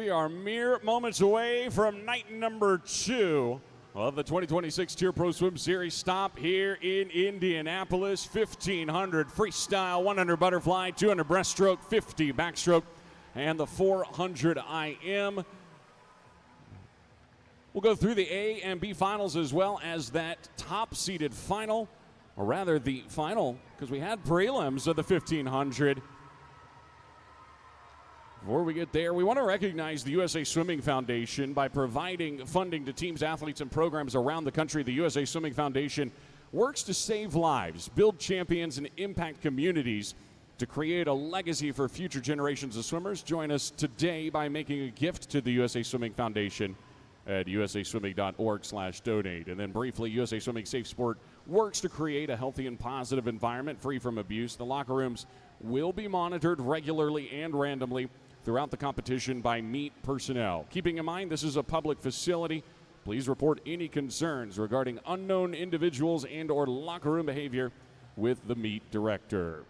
we are mere moments away from night number 2 of the 2026 Tier Pro Swim Series stop here in Indianapolis. 1,500 freestyle, 100 butterfly, 200 breaststroke, 50 backstroke, and the 400 IM. We'll go through the A and B finals as well as that top-seeded final, or rather the final, because we had prelims of the 1,500. Before we get there, we want to recognize the USA Swimming Foundation by providing funding to teams, athletes, and programs around the country. The USA Swimming Foundation works to save lives, build champions, and impact communities to create a legacy for future generations of swimmers. Join us today by making a gift to the USA Swimming Foundation at usaswimming.org/donate. And then briefly, USA Swimming Safe Sport works to create a healthy and positive environment free from abuse. The locker rooms will be monitored regularly and randomly throughout the competition by meet personnel. Keeping in mind this is a public facility, please report any concerns regarding unknown individuals and or locker room behavior with the meet director.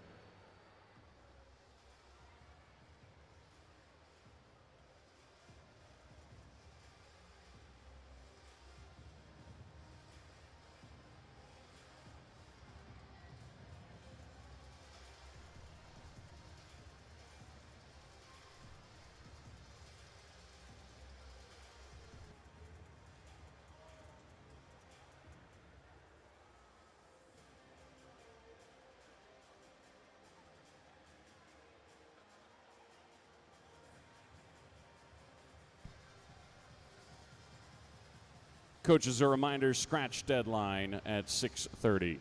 Coaches, a reminder, scratch deadline at 6:30.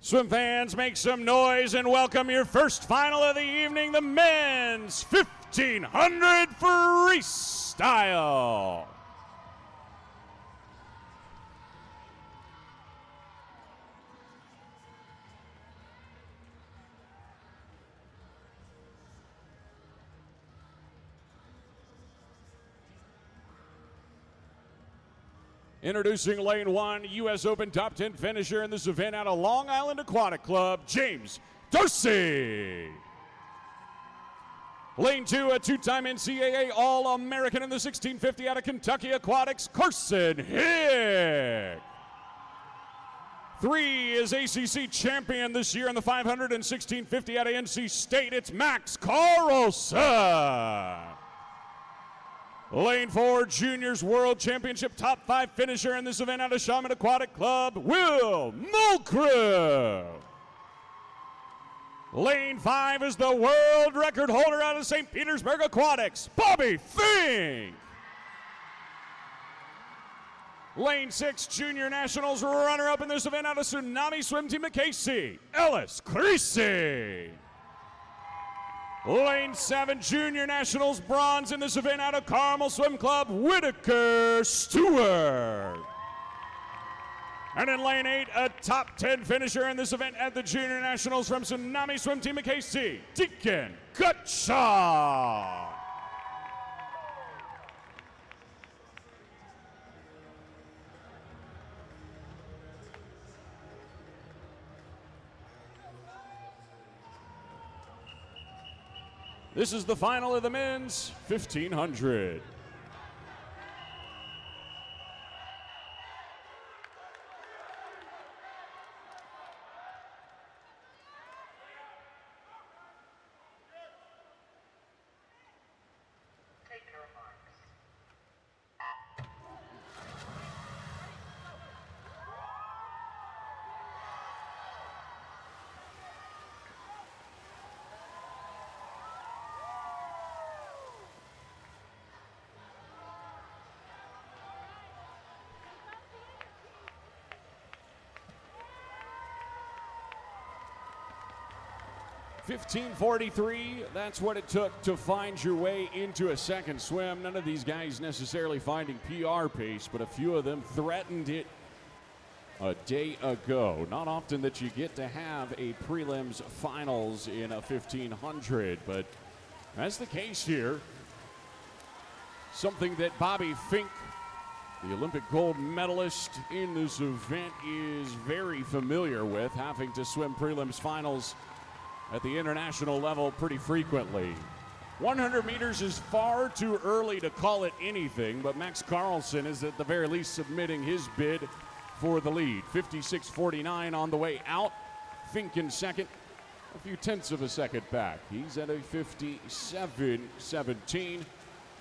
Swim fans, make some noise and welcome your first final of the evening, the men's 1,500 freestyle. Introducing lane 1, U.S. Open top 10 finisher in this event out of Long Island Aquatic Club, James Dorsey. Lane 2, a two-time NCAA All-American in the 1650 out of Kentucky Aquatics, Carson Hick. 3 is ACC champion this year in the 500 and 1650 out of NC State, it's Max Carlson. Lane 4, Juniors World Championship top 5 finisher in this event out of Shaman Aquatic Club, Will Mulcrew. Lane 5 is the world record holder out of St. Petersburg Aquatics, Bobby Fink. Lane 6, Junior Nationals runner-up in this event out of Tsunami Swim Team at KC, Ellis Creasy. Lane 7, Junior Nationals bronze in this event out of Carmel Swim Club, Whitaker Stewart. And in lane 8, a top 10 finisher in this event at the Junior Nationals from Tsunami Swim Team at KC, Deacon Gutschall. This is the final of the men's 1,500. Taking remarks. 15:43, that's what it took to find your way into a second swim. None of these guys necessarily finding PR pace, but a few of them threatened it a day ago. Not often that you get to have a prelims finals in a 1500, but that's the case here. Something that Bobby Fink, the Olympic gold medalist in this event, is very familiar with, having to swim prelims finals at the international level pretty frequently. 100 meters is far too early to call it anything, but Max Carlsen is at the very least submitting his bid for the lead. 56:49 on the way out. Fink in second, a few tenths of a second back. He's at a 57:17,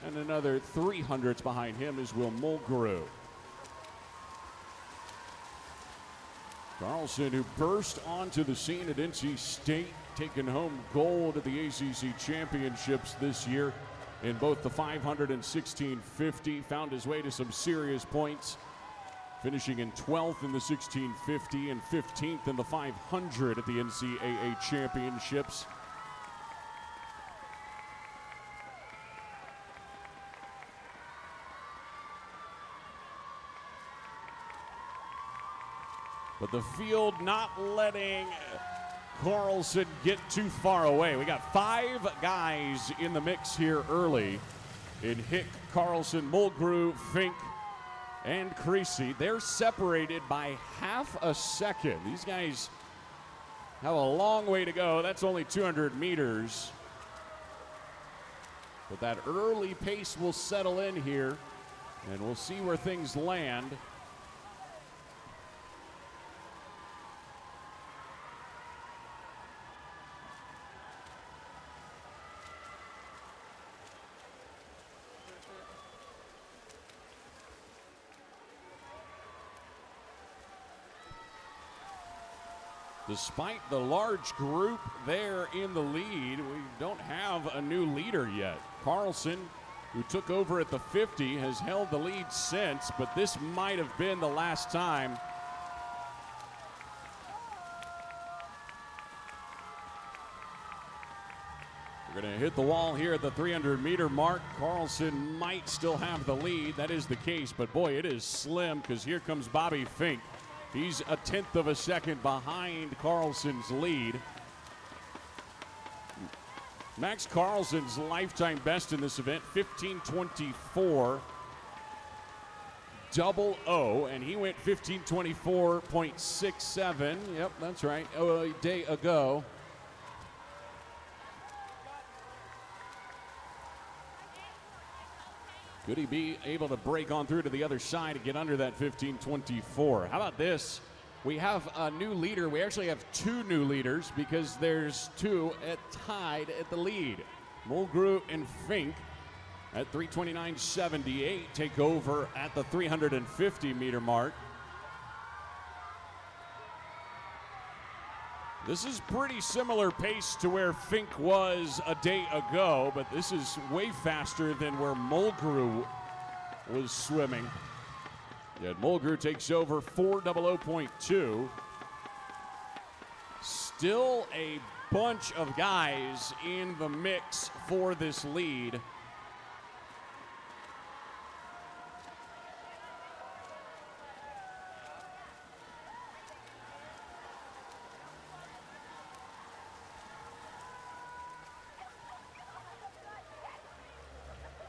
and another 300ths behind him is Will Mulgrew. Carlsen, who burst onto the scene at NC State, taking home gold at the ACC championships this year in both the 500 and 1650, found his way to some serious points, finishing in 12th in the 1650 and 15th in the 500 at the NCAA championships. But the field not letting Carlsen get too far away. We got 5 guys in the mix here early in Hick, Carlsen, Mulgrew, Fink, and Creasy. They're separated by half a second. These guys have a long way to go. That's only 200 meters. But that early pace will settle in here, and we'll see where things land. Despite the large group there in the lead, we don't have a new leader yet. Carlsen, who took over at the 50, has held the lead since, but this might have been the last time. We're going to hit the wall here at the 300-meter mark. Carlsen might still have the lead. That is the case, but boy, it is slim, because here comes Bobby Fink. He's a tenth of a second behind Carlsen's lead. Max Carlsen's lifetime best in this event, 15:24.00, and he went 15:24.67. Yep, that's right, a day ago. Could he be able to break on through to the other side and get under that 15:24? How about this? We have a new leader. We actually have 2 new leaders because there's 2 tied at the lead. Mulgrew and Fink at 3:29.78 take over at the 350-meter mark. This is pretty similar pace to where Fink was a day ago, but this is way faster than where Mulgrew was swimming. Yet Mulgrew takes over 4:00.2. Still a bunch of guys in the mix for this lead.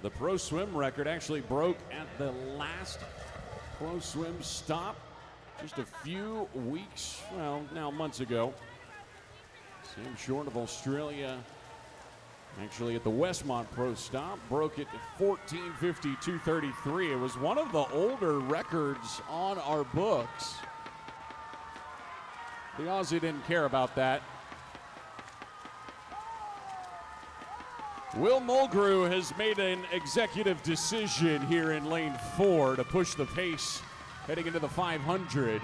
The pro swim record actually broke at the last pro swim stop just a few weeks, well, now months ago. Same short of Australia. Actually at the Westmont Pro stop, broke it at 14:52.33. It was one of the older records on our books. The Aussie didn't care about that. Will Mulgrew has made an executive decision here in lane 4 to push the pace heading into the 500.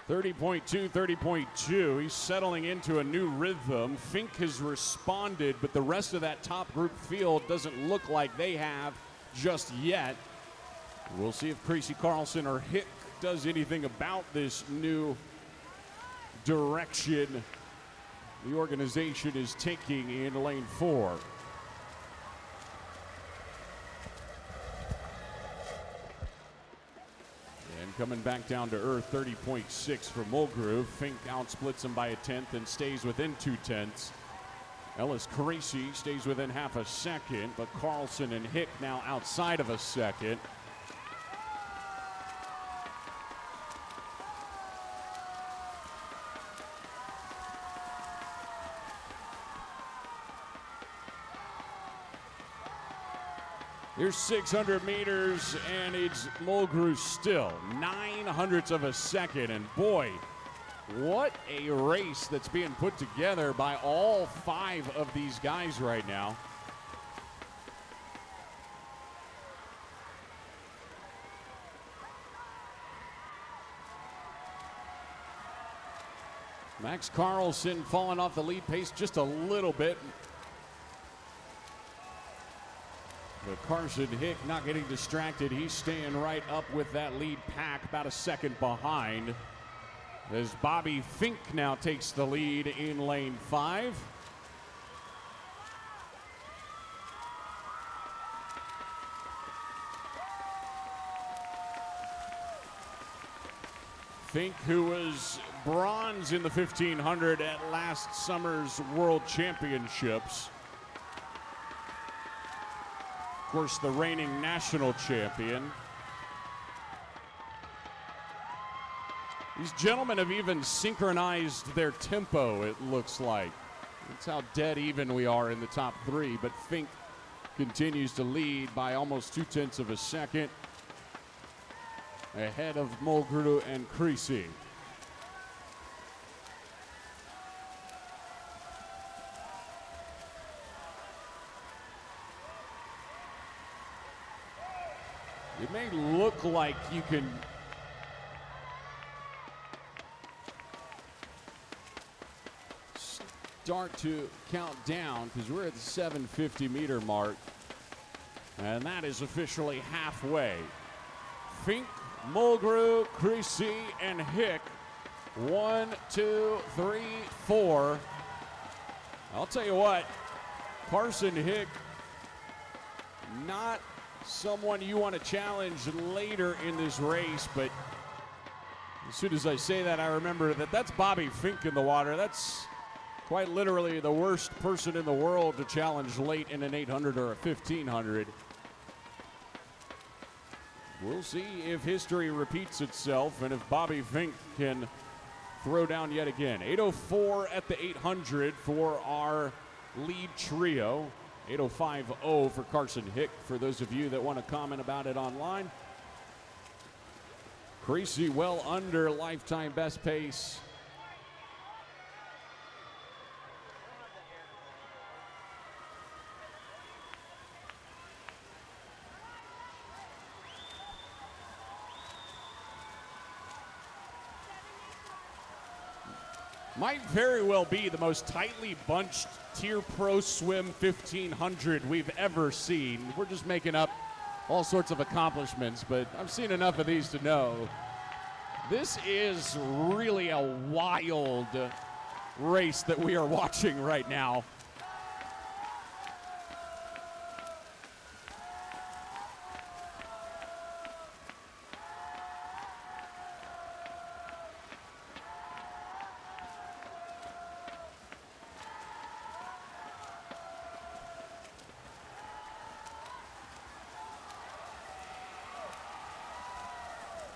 30.2, 30.2. He's settling into a new rhythm. Fink has responded, but the rest of that top group field doesn't look like they have just yet. We'll see if Creasy, Carlsen, or Hick does anything about this new direction the organization is taking in lane 4. And coming back down to earth, 30.6 for Mulgrew. Fink outsplits him by a tenth and stays within 0.2. Ellis Creasy stays within half a second, but Carlson and Hick now outside of a second. Here's 600 meters, and it's Mulgrew still 0.09 of a second. And boy, what a race that's being put together by all 5 of these guys right now. Max Carlson falling off the lead pace just a little bit. But Carson Hick not getting distracted. He's staying right up with that lead pack, about a second behind. As Bobby Fink now takes the lead in lane 5. Fink, who was bronze in the 1500 at last summer's World Championships. Of course, the reigning national champion. These gentlemen have even synchronized their tempo, it looks like. That's how dead even we are in the top 3, but Fink continues to lead by almost 0.2 of a second ahead of Mulgrew and Creasy. It may look like you can start to count down because we're at the 750 meter mark, and that is officially halfway. Fink, Mulgrew, Creasy, and Hick. 1, 2, 3, 4. I'll tell you what, Carson Hick, not someone you want to challenge later in this race, but as soon as I say that, I remember that that's Bobby Fink in the water. That's quite literally the worst person in the world to challenge late in an 800 or a 1500. We'll see if history repeats itself and if Bobby Fink can throw down yet again. 8:04 at the 800 for our lead trio. 8:05.0 for Carson Hick, for those of you that want to comment about it online. Creasy well under lifetime best pace. Might very well be the most tightly bunched Tier Pro Swim 1500 we've ever seen. We're just making up all sorts of accomplishments, but I've seen enough of these to know this is really a wild race that we are watching right now.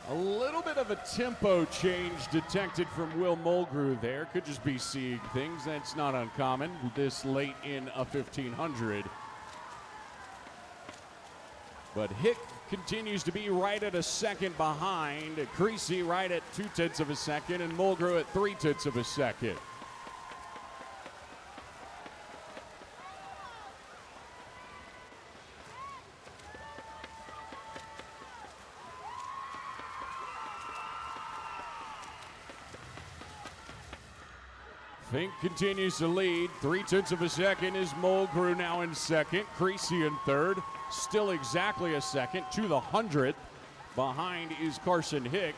A little bit of a tempo change detected from Will Mulgrew there. Could just be seeing things. That's not uncommon this late in a 1500. But Hick continues to be right at a second behind. Creasy right at 0.2 of a second, and Mulgrew at 0.3 of a second. Fink continues to lead. 0.3 of a second is Mulgrew now in second. Creasy in third. Still exactly a second to the 100th. Behind is Carson Hick.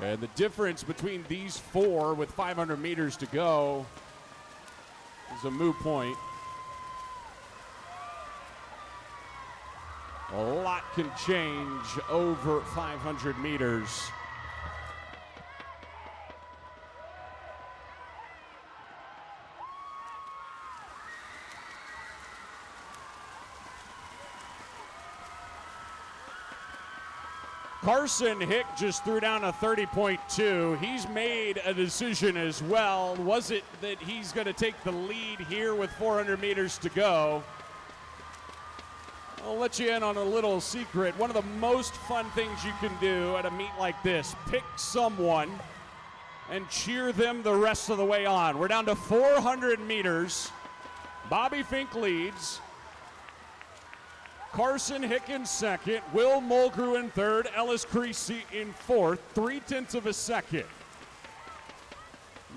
And the difference between these four with 500 meters to go is a moot point. A lot can change over 500 meters. Carson Hick just threw down a 30.2. He's made a decision as well. Was it that he's going to take the lead here with 400 meters to go? I'll let you in on a little secret. One of the most fun things you can do at a meet like this, pick someone and cheer them the rest of the way on. We're down to 400 meters. Bobby Fink leads. Carson Hick in second, Will Mulgrew in third, Ellis Creasy in fourth, 0.3 of a second.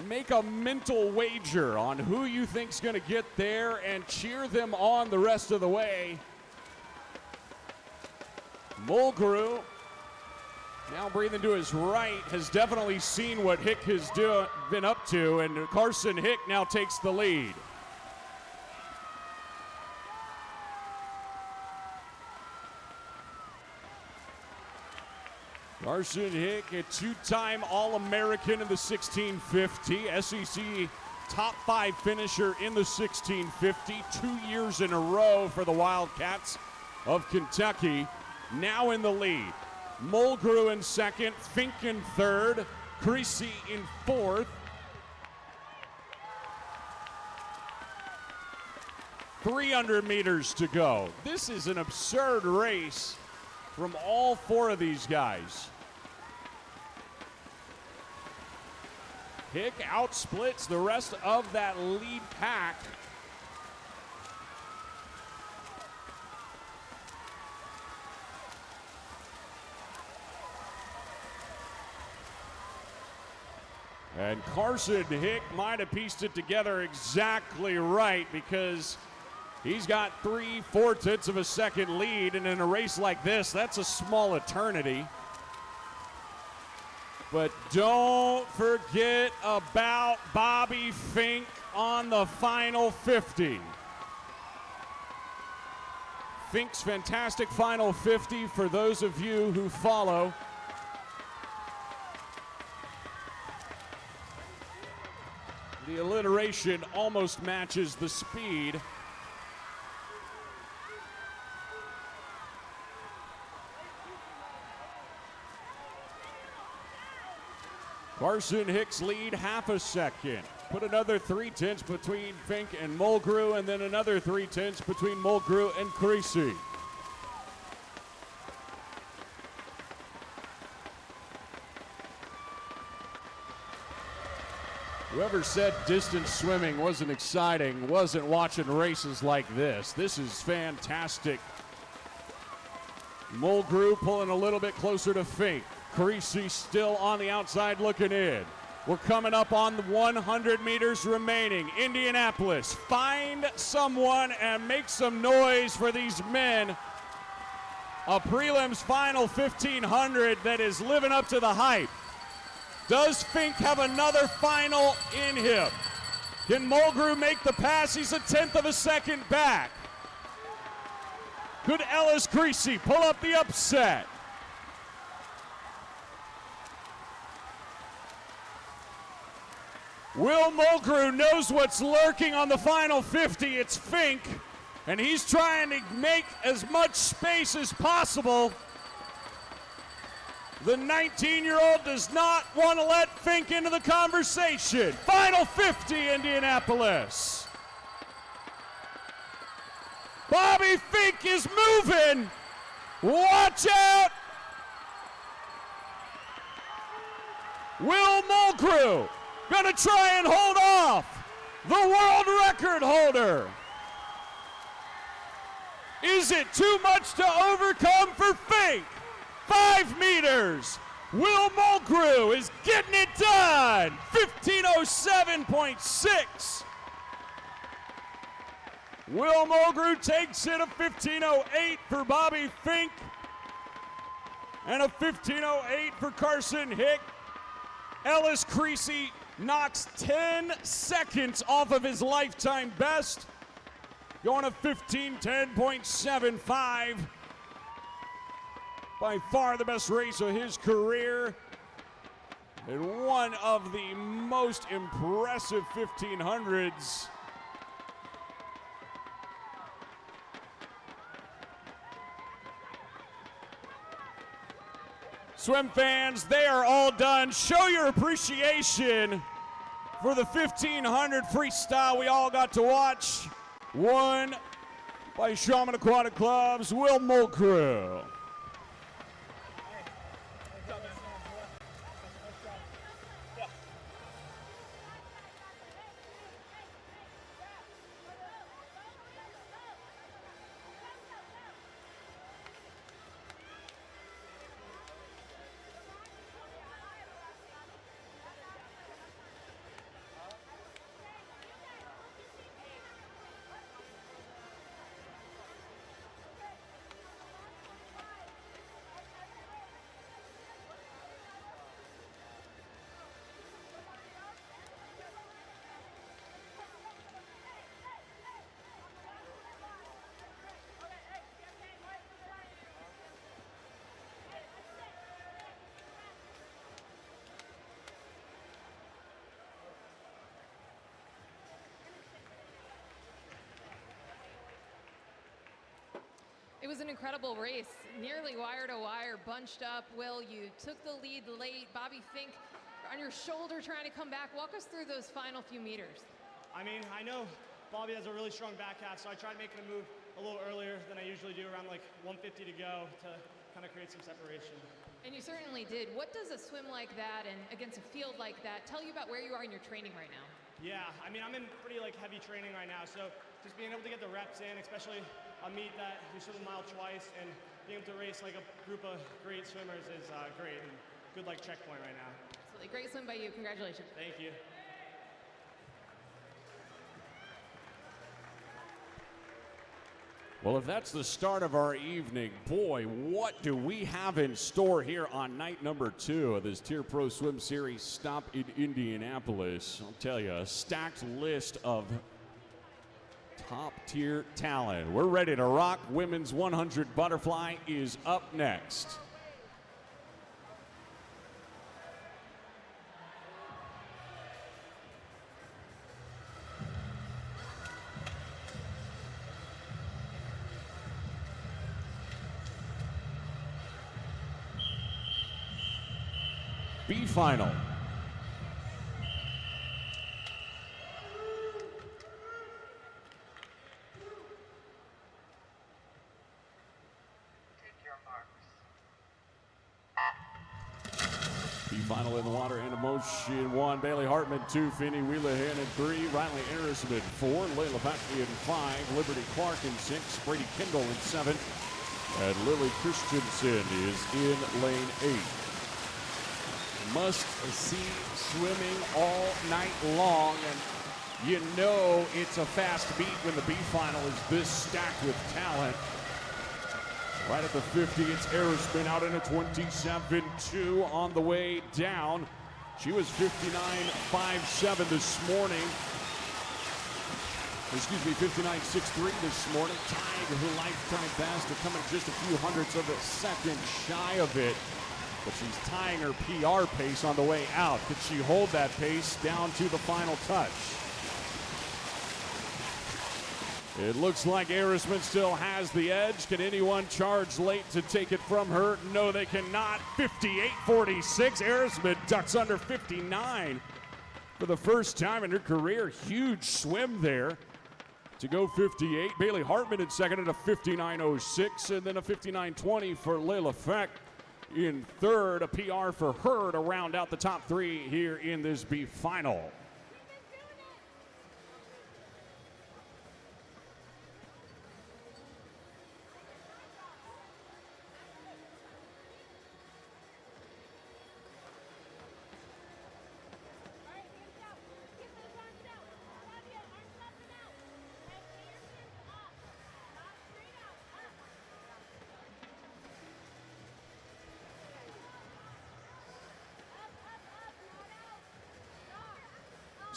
Make a mental wager on who you think's going to get there and cheer them on the rest of the way. Mulgrew, now breathing to his right, has definitely seen what Hick has been up to, and Carson Hick now takes the lead. Carson Hick, a two-time All-American in the 1650, SEC top 5 finisher in the 1650, 2 years in a row for the Wildcats of Kentucky, now in the lead. Mulgrew in second, Fink in third, Creasy in fourth. 300 meters to go. This is an absurd race from all four of these guys. Hick outsplits the rest of that lead pack. And Carson Hick might have pieced it together exactly right, because he's got 3/4 of a second lead, and in a race like this, that's a small eternity. But don't forget about Bobby Fink on the final 50. Fink's fantastic final 50 for those of you who follow. The alliteration almost matches the speed. Carson Hick's lead half a second. Put another 0.3 between Fink and Mulgrew, and then another 0.3 between Mulgrew and Creasy. Whoever said distance swimming wasn't exciting wasn't watching races like this. This is fantastic. Mulgrew pulling a little bit closer to Fink. Creasy still on the outside looking in. We're coming up on the 100 meters remaining. Indianapolis, find someone and make some noise for these men. A prelims final 1500 that is living up to the hype. Does Fink have another final in him? Can Mulgrew make the pass? He's 1/10 of a second back. Could Ellis Creasy pull up the upset? Will Mulgrew knows what's lurking on the final 50. It's Fink, and he's trying to make as much space as possible. The 19-year-old does not want to let Fink into the conversation. Final 50, Indianapolis. Bobby Fink is moving. Watch out. Will Mulgrew gonna try and hold off the world record holder. Is it too much to overcome for Fink? 5 meters. Will Mulgrew is getting it done. 15:07.6. Will Mulgrew takes it a 15:08 for Bobby Fink and a 15:08 for Carson Hick. Ellis Creasy knocks 10 seconds off of his lifetime best, going to 15:10.75. By far the best race of his career, and one of the most impressive 1500s. Swim fans, they are all done. Show your appreciation for the 1500 freestyle we all got to watch. Won by Shaman Aquatic Club's Will Mulcrew. It was an incredible race, nearly wire to wire, bunched up. Will, you took the lead late. Bobby Fink on your shoulder trying to come back. Walk us through those final few meters. I mean, I know Bobby has a really strong back half, so I tried making a move a little earlier than I usually do, around like 150 to go, to kind of create some separation. And you certainly did. What does a swim like that and against a field like that tell you about where you are in your training right now? Yeah, I mean, I'm in pretty like heavy training right now, so just being able to get the reps in, especially a meet that you swim a mile twice, and being able to race like a group of great swimmers is great, and good like checkpoint right now. Absolutely, great swim by you. Congratulations. Thank you. Well, if that's the start of our evening, boy, what do we have in store here on night number 2 of this Tier Pro Swim Series stop in Indianapolis. I'll tell you, a stacked list of top-tier talent. We're ready to rock. Women's 100 butterfly is up next. B final. B final in the water and motion 1. Bailey Hartman 2. Finney Wheelahan in 3. Riley Arisman 4. Layla Packey in 5. Liberty Clark in 6. Brady Kendall in 7. And Lily Christensen is in lane 8. Must see swimming all night long, and you know it's a fast beat when the B final is this stacked with talent. Right at the 50, it's Arisman out in a 27.2 on the way down. She was 59.57 this morning. Excuse me, 59.63 this morning. Tied her lifetime best, to coming just a few hundredths of a second shy of it. But she's tying her PR pace on the way out. Could she hold that pace down to the final touch? It looks like Arisman still has the edge. Can anyone charge late to take it from her? No, they cannot. 58.46. Arisman ducks under 59 for the first time in her career. Huge swim there to go 58. Bailey Hartman in second at a 59.06, and then a 59.20 for Layla Feck in third. A PR for her to round out the top 3 here in this B final.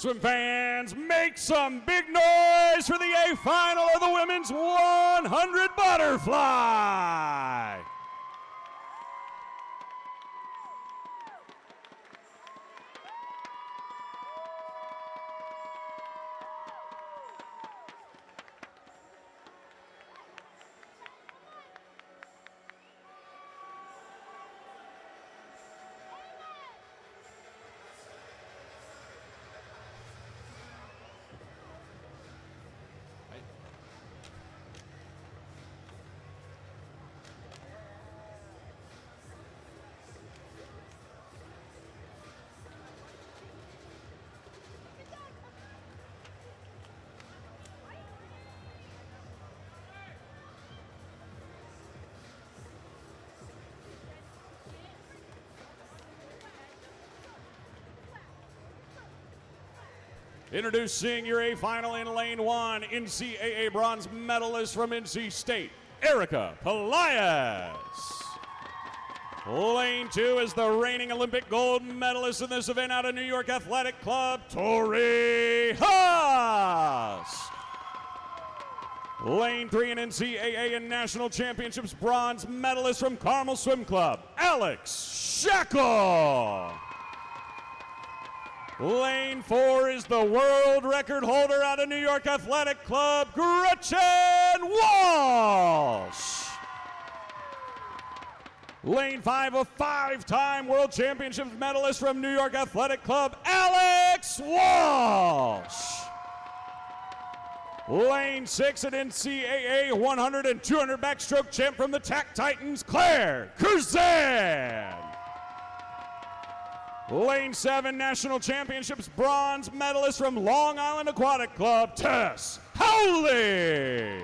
Swim fans, make some big noise for the A final of the women's 100 butterfly. Introducing your A final in lane 1, NCAA bronze medalist from NC State, Erica Pelaez. Lane 2 is the reigning Olympic gold medalist in this event out of New York Athletic Club, Tori Haas. Lane 3 in NCAA and National Championships bronze medalist from Carmel Swim Club, Alex Shackle. Lane 4 is the world record holder out of New York Athletic Club, Gretchen Walsh. Lane 5, a 5-time World Championships medalist from New York Athletic Club, Alex Walsh. Lane 6, an NCAA 100 and 200 backstroke champ from the TAC Titans, Claire Curzan. Lane 7, National Championships bronze medalist from Long Island Aquatic Club, Tess Howley.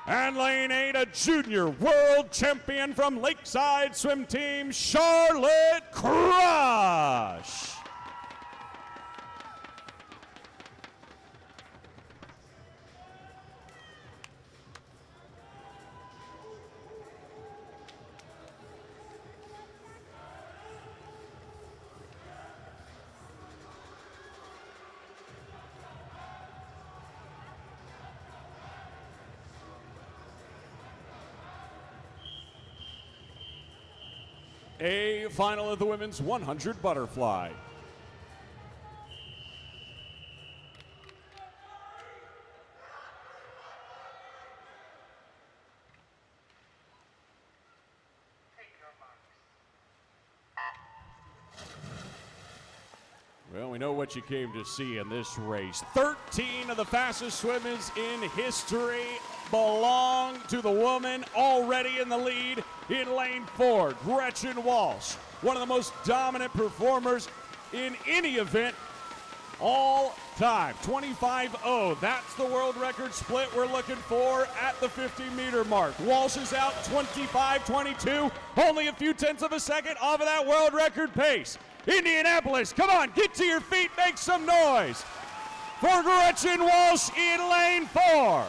And lane 8, a junior world champion from Lakeside Swim Team, Charlotte Crush. A final of the women's 100 butterfly. Well, we know what you came to see in this race. 13 of the fastest swimmers in history belong to the woman already in the lead in lane 4, Gretchen Walsh. One of the most dominant performers in any event all time. 25-0, that's the world record split we're looking for at the 50-meter mark. Walsh is out 25-22, only a few tenths of a second off of that world record pace. Indianapolis, come on, get to your feet, make some noise for Gretchen Walsh in lane 4.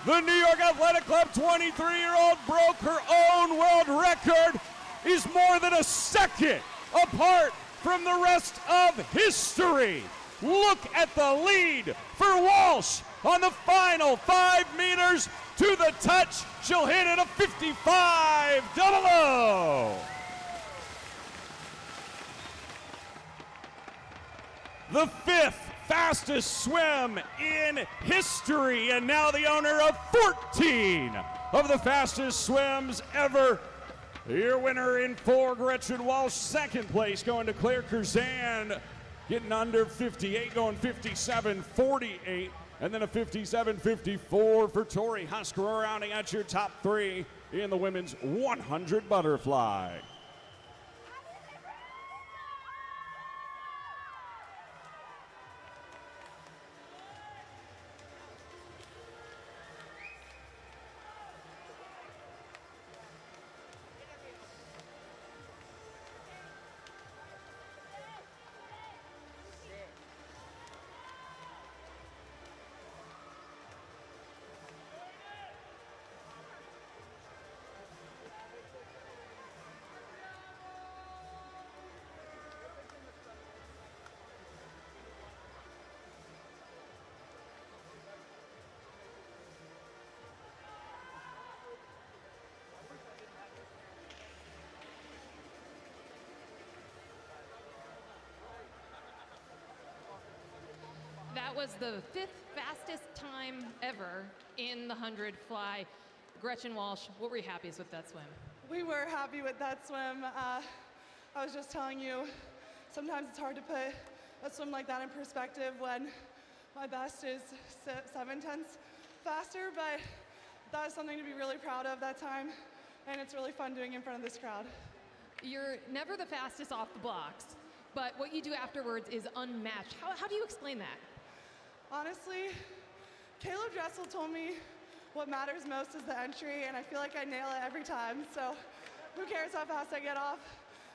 The New York Athletic Club 23-year-old broke her own world record, is more than a second apart from the rest of history. Look at the lead for Walsh on the final 5 meters to the touch. She'll hit it a 55-00. The 5th fastest swim in history, and now the owner of 14 of the fastest swims ever. Your winner in 4, Gretchen Walsh. 2nd place going to Claire Curzan, getting under 58, going 57-48, and then a 57-54 for Tori Husker, rounding out your top 3 in the women's 100 butterfly. That was the 5th fastest time ever in the 100 fly. Gretchen Walsh, what were you happiest with that swim? We were happy with that swim. I was just telling you, sometimes it's hard to put a swim like that in perspective when my best is 7/10 faster, but that is something to be really proud of that time, and it's really fun doing it in front of this crowd. You're never the fastest off the blocks, but what you do afterwards is unmatched. How do you explain that? Honestly, Caleb Dressel told me what matters most is the entry, and I feel like I nail it every time. So who cares how fast I get off,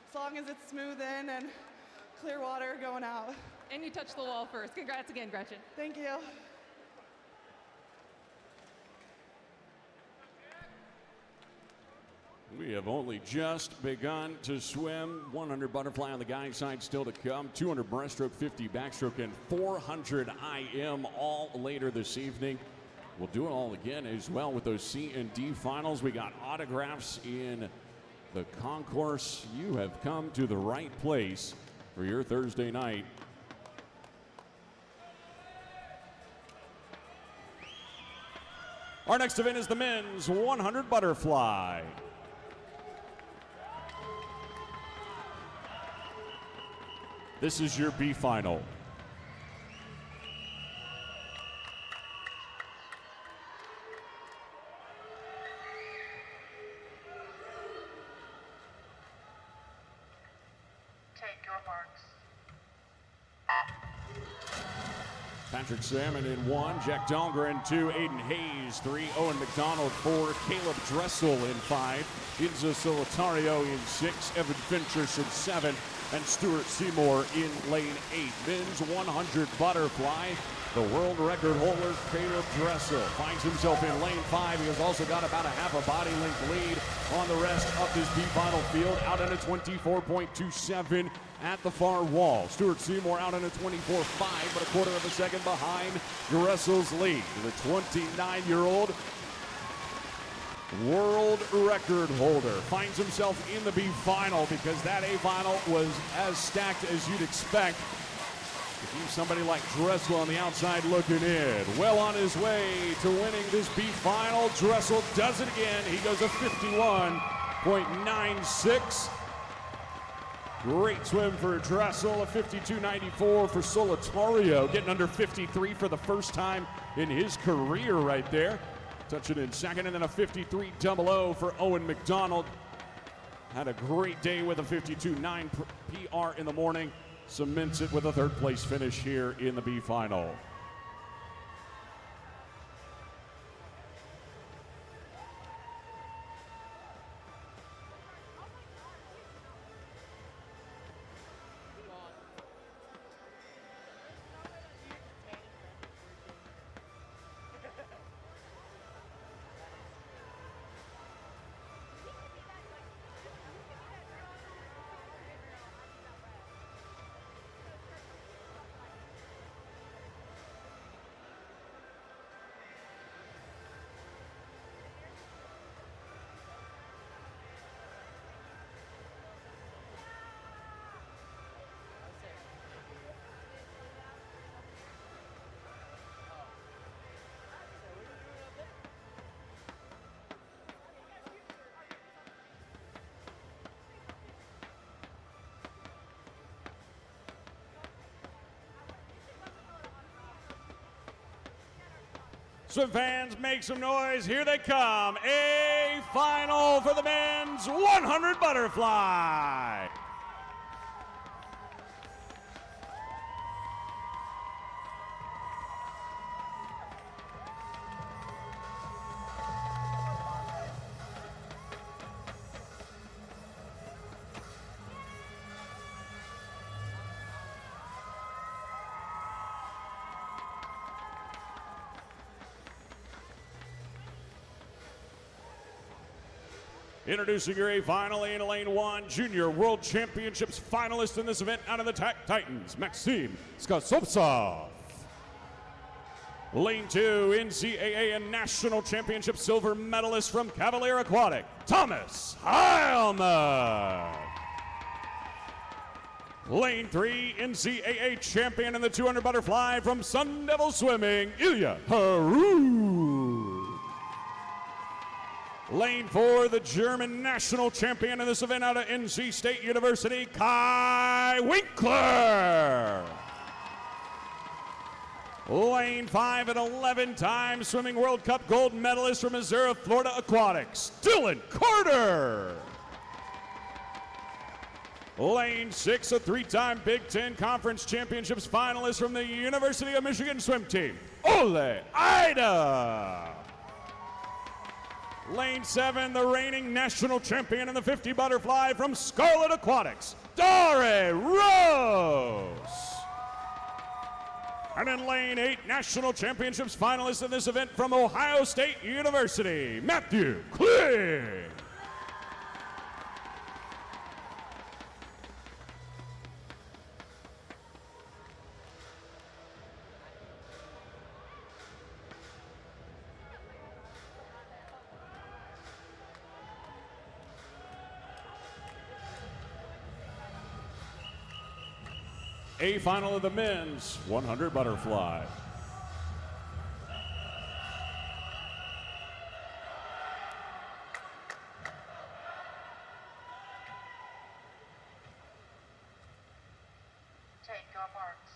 as long as it's smooth in and clear water going out. And you touched the wall first. Congrats again, Gretchen. Thank you. We have only just begun to swim. 100 butterfly on the guys' side still to come. 200 breaststroke, 50 backstroke, and 400 IM all later this evening. We'll do it all again as well with those C and D finals. We got autographs in the concourse. You have come to the right place for your Thursday night. Our next event is the men's 100 butterfly. This is your B final. Take your marks. Patrick Salmon in 1, Jack Dahlgren 2, Aiden Hayes 3, Owen McDonald 4, Caleb Dressel in 5, Enzo Solitario in 6, Evan Finchers in 7, and Stuart Seymour in lane 8. Men's 100 butterfly. The world record holder, Caleb Dressel, finds himself in lane 5. He has also got about a half a body length lead on the rest of his B final field, out in a 24.27 at the far wall. Stuart Seymour out in a 24.5, but a quarter of a second behind Dressel's lead. The 29-year-old world record holder finds himself in the B final because that A final was as stacked as you'd expect. To keep somebody like Dressel on the outside looking in. Well on his way to winning this B final. Dressel does it again. He goes a 51.96. Great swim for Dressel, a 52.94 for Solitario, getting under 53 for the first time in his career right there. Touching in second, and then a 53.00 for Owen McDonald. Had a great day with a 52.9 PR in the morning. Cements it with a third place finish here in the B final. Swim fans, make some noise. Here they come. A final for the men's 100 butterfly. Introducing your A final in lane 1, Junior World Championships finalist in this event out of the Titans, Maxim Skasovtsov. Lane 2, NCAA and National Championship silver medalist from Cavalier Aquatic, Thomas Heilman. Lane 3, NCAA champion in the 200 butterfly from Sun Devil Swimming, Ilya Haru. Lane 4, the German national champion in this event out of NC State University, Kai Winkler. Lane 5, an 11-time Swimming World Cup gold medalist from Missouri, Florida Aquatics, Dylan Carter. Lane 6, a 3-time Big Ten Conference Championships finalist from the University of Michigan swim team, Ole Ida. Lane 7, the reigning national champion in the 50 butterfly from Scarlet Aquatics, Dare Rose. And in Lane 8, national championships finalist in this event from Ohio State University, Matthew Quinn. A final of the men's 100 butterfly. Take your marks.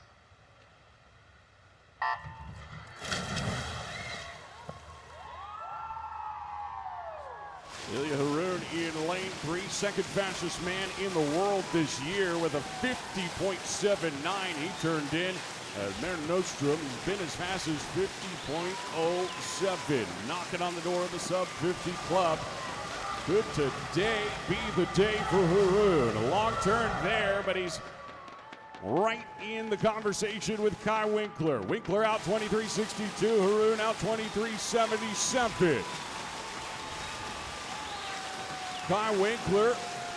Ilya Haroun in lane 3, second fastest man in the world this year with a 50.79 he turned in. Mare Nostrum has been as fast as 50.07, knocking on the door of the sub-50 club. Could today be the day for Haroun? A long turn there, but he's right in the conversation with Kai Winkler. Winkler out 23.62, Haroun out 23.77. Kai Winkler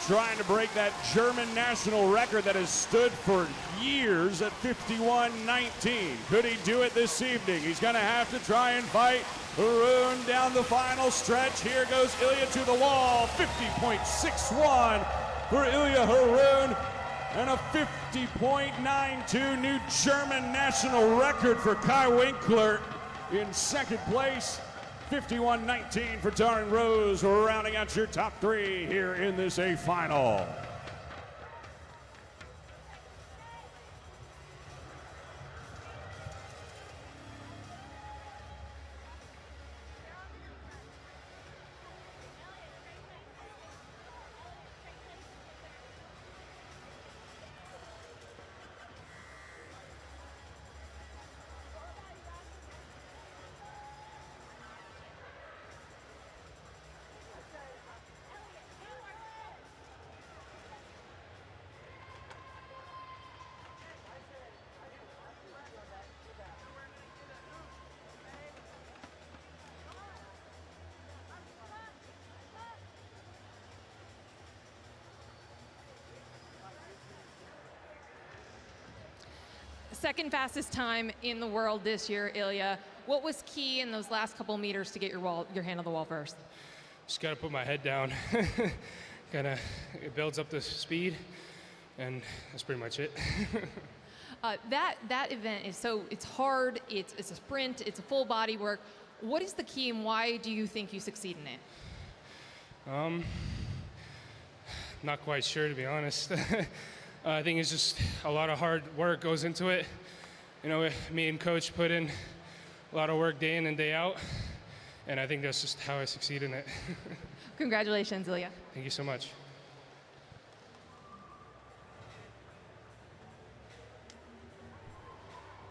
trying to break that German national record that has stood for years at 51.19. Could he do it this evening? He's going to have to try and fight Haroun down the final stretch. Here goes Ilya to the wall. 50.61 for Ilya Haroun and a 50.92 new German national record for Kai Winkler in second place. 51.19 for Darren Rose, rounding out your top three here in this A final. Second fastest time in the world this year, Ilya. What was key in those last couple meters to get your hand on the wall first? Just got to put my head down. It builds up the speed, and that's pretty much it. That event is it's hard, it's a sprint, it's a full body work. What is the key and why do you think you succeed in it? Not quite sure, to be honest. I think it's just a lot of hard work goes into it. You know, me and coach put in a lot of work day in and day out, and I think that's just how I succeed in it. Congratulations, Ilya. Thank you so much.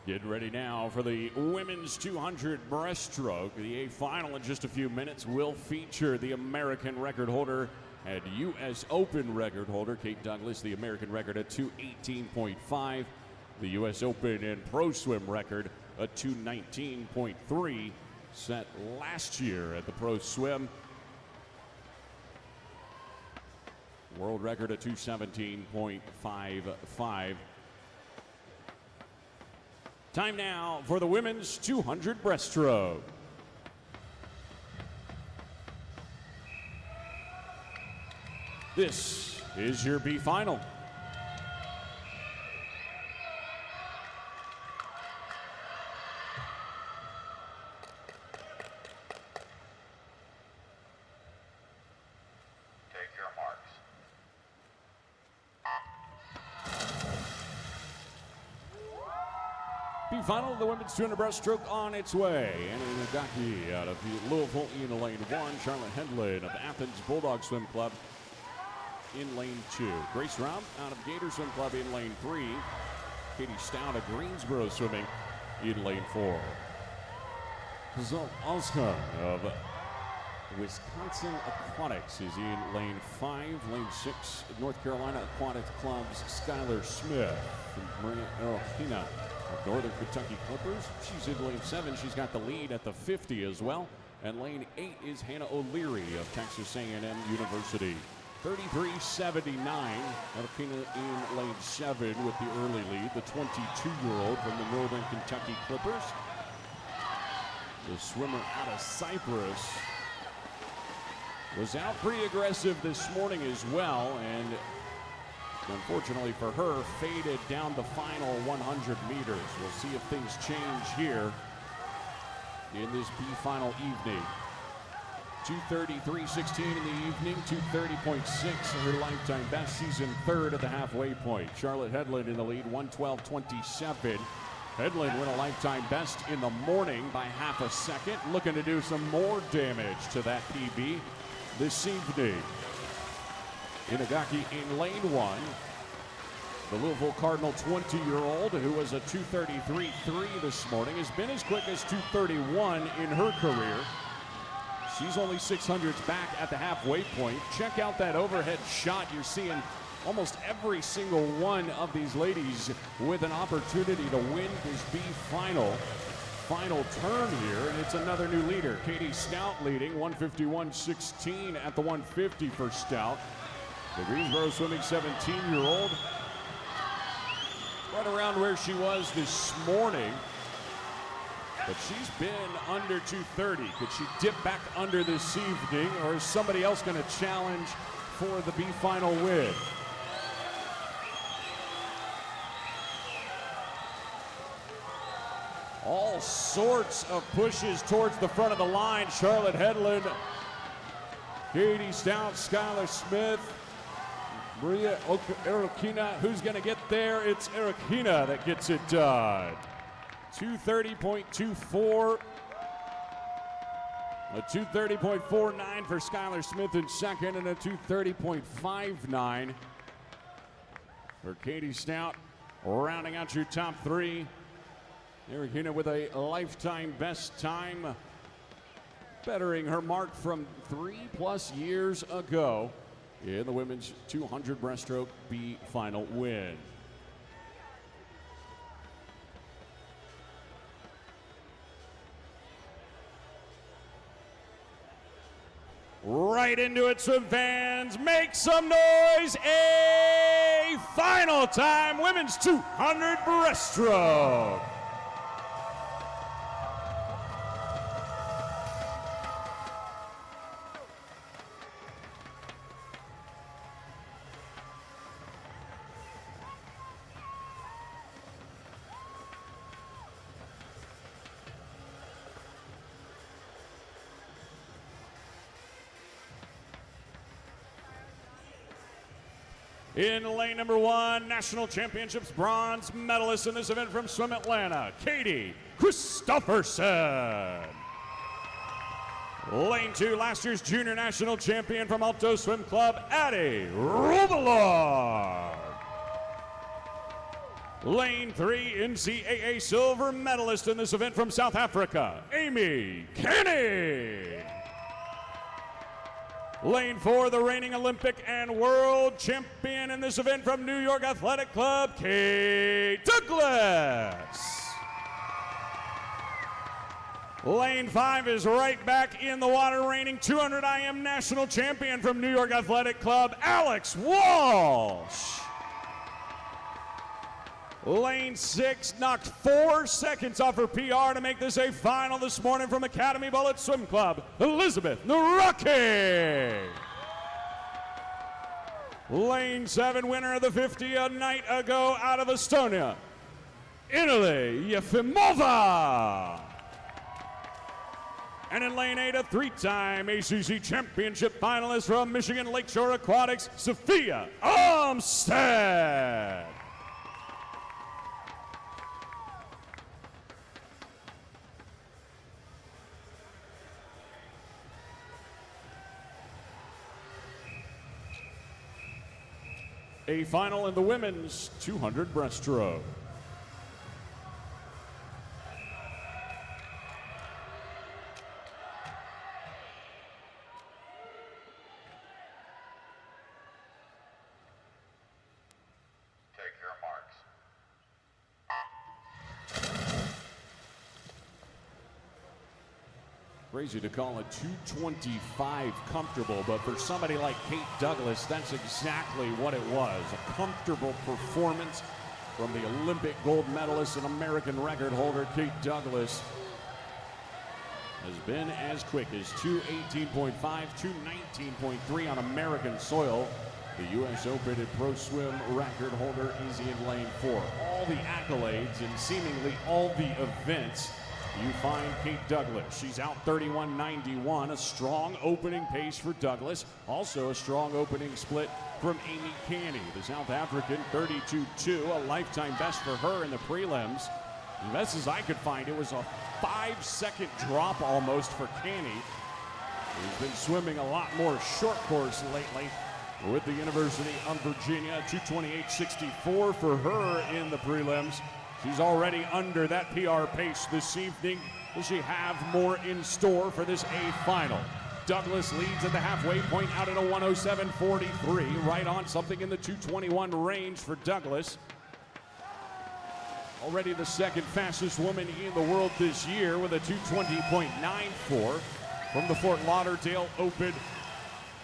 Getting ready now for the women's 200 breaststroke. The A final in just a few minutes will feature the American record holder and U.S. Open record holder, Kate Douglas, the American record at 218.5. The U.S. Open and Pro Swim record at 219.3, set last year at the Pro Swim. World record at 217.55. Time now for the women's 200 breaststroke. This is your B final. B-final of the women's 200 breaststroke on its way. Anna Nagaki out of Louisville in lane 1. Charlotte Hedlund of Athens Bulldog Swim Club in lane 2. Grace Raub out of Gator Swim Club in lane 3. Katie Stout of Greensboro Swimming in lane 4. Zoe Oscar of Wisconsin Aquatics is in lane 5. Lane 6, North Carolina Aquatics Club's Skylar Smith. Maria Erokina of Northern Kentucky Clippers. She's in lane 7. She's got the lead at the 50 as well. And lane 8 is Hannah O'Leary of Texas A&M University. 33.79. Erokina in lane 7 with the early lead. The 22-year-old from the Northern Kentucky Clippers. The swimmer out of Cyprus was out pretty aggressive this morning as well, and unfortunately for her, faded down the final 100 meters. We'll see if things change here in this B final evening. 2:33.16 in the evening, 2:30.6 her lifetime best. She's in third at the halfway point. Charlotte Hedlund in the lead, 1:12.27. Hedlund went a lifetime best in the morning by half a second, looking to do some more damage to that PB this evening. Inagaki in lane 1. The Louisville Cardinal 20-year-old who was a 2:33.3 this morning has been as quick as 2:31 in her career. She's only 600s back at the halfway point. Check out that overhead shot. You're seeing almost every single one of these ladies with an opportunity to win this B final turn here, and it's another new leader. Katie Stout leading, 1:51.16 at the 150 for Stout. The Greensboro Swimming 17-year-old, right around where she was this morning, but she's been under 2:30. Could she dip back under this evening, or is somebody else going to challenge for the B final win? All sorts of pushes towards the front of the line. Charlotte Hedlund, Katie Stout, Skylar Smith, Maria Erokina. Who's going to get there? It's Erokina that gets it done. 2:30.24. A 2:30.49 for Skylar Smith in second, and a 2:30.59 for Katie Stout. Rounding out your top 3. Erokina with a lifetime best time, bettering her mark from 3+ years ago in the women's 200 breaststroke B final win. Right into it, swim fans. Make some noise. A final time women's 200 breaststroke. In lane number 1, National Championships bronze medalist in this event from Swim Atlanta, Katie Christopherson. Lane 2, last year's Junior National Champion from Alto Swim Club, Addie Robillard. Lane 3, NCAA silver medalist in this event from South Africa, Amy Kenny. Lane 4, the reigning Olympic and world champion in this event from New York Athletic Club, Kate Douglas. Lane 5 is right back in the water, reigning 200 IM national champion from New York Athletic Club, Alex Walsh. Lane 6 knocked 4 seconds off her PR to make this a final this morning from Academy Bullet Swim Club, Elizabeth Naraki. Lane 7 winner of the 50 a night ago out of Estonia, Italy, Yefimova. And in lane 8, a 3-time ACC championship finalist from Michigan Lakeshore Aquatics, Sophia Armstead. A final in the women's 200 breaststroke. Crazy to call it 225 comfortable, but for somebody like Kate Douglas, that's exactly what it was. A comfortable performance from the Olympic gold medalist and American record holder Kate Douglas. Has been as quick as 218.5, 219.3 on American soil. The U.S. Open and Pro Swim record holder is in lane 4. All the accolades and seemingly all the events, you find Kate Douglas. She's out 31.91, a strong opening pace for Douglas. Also a strong opening split from Amy Canny, the South African, 32.2, a lifetime best for her in the prelims. And best as I could find, it was a 5-second drop almost for Canny, who's been swimming a lot more short course lately with the University of Virginia. 228.64 for her in the prelims. She's already under that PR pace this evening. Will she have more in store for this A final? Douglas leads at the halfway point out at a 107.43, right on something in the 221 range for Douglas. Already the second fastest woman in the world this year with a 220.94 from the Fort Lauderdale Open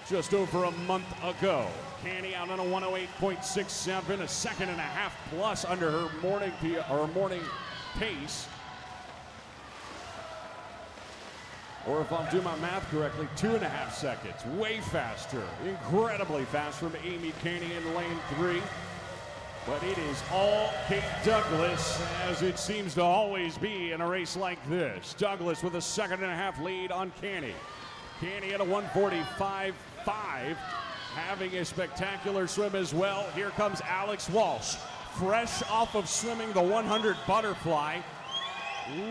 just over a month ago. Canny out on a 108.67, a second and a half plus under her morning pace. Or if I'm doing my math correctly, 2.5 seconds. Way faster, incredibly fast from Amy Canny in lane 3. But it is all Kate Douglas, as it seems to always be in a race like this. Douglas with a second and a half lead on Canny. Canny at a 145.5, having a spectacular swim as well. Here comes Alex Walsh, fresh off of swimming the 100 butterfly.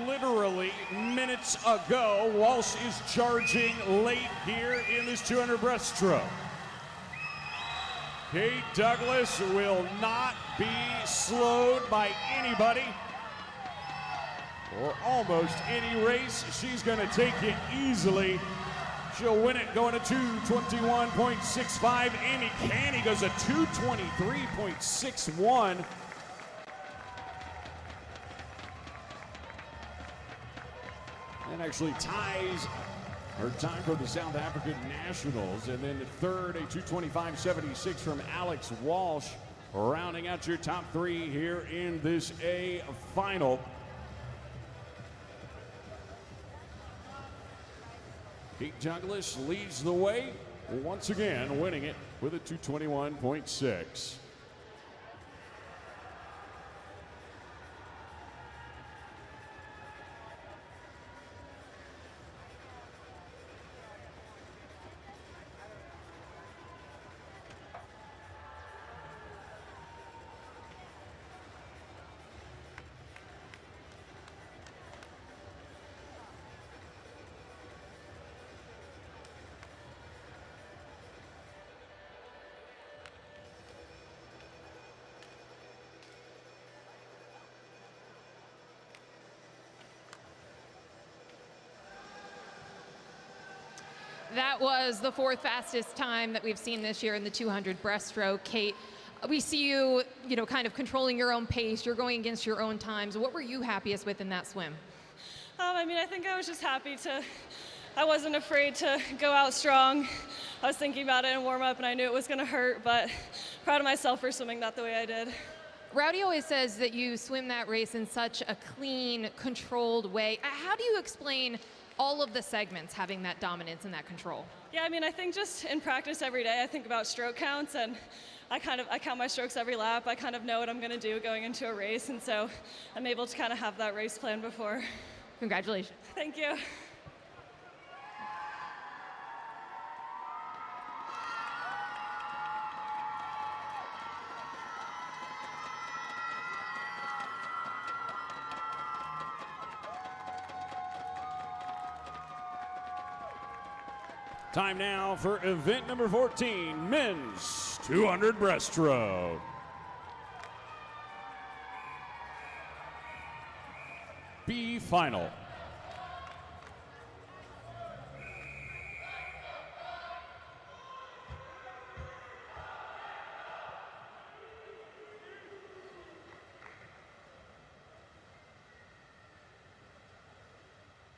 Literally minutes ago, Walsh is charging late here in this 200 breaststroke. Kate Douglas will not be slowed by anybody or almost any race. She's going to take it easily. She'll win it going to 221.65. Amy Canny goes to 223.61. And actually ties her time for the South African Nationals. And then third, a 225.76 from Alex Walsh, rounding out your top 3 here in this A final. Kate Douglas leads the way, once again winning it with a 221.6. That was the 4th fastest time that we've seen this year in the 200 breaststroke. Kate, we see you, kind of controlling your own pace. You're going against your own times. What were you happiest with in that swim? I think I was just happy I wasn't afraid to go out strong. I was thinking about it in warm up and I knew it was going to hurt, but proud of myself for swimming that the way I did. Rowdy always says that you swim that race in such a clean, controlled way. How do you explain all of the segments having that dominance and that control? Yeah, I think just in practice every day, I think about stroke counts, and I count my strokes every lap. I kind of know what I'm going to do going into a race, and so I'm able to kind of have that race plan before. Congratulations. Thank you. Time now for event number 14, men's 200 breaststroke. B final.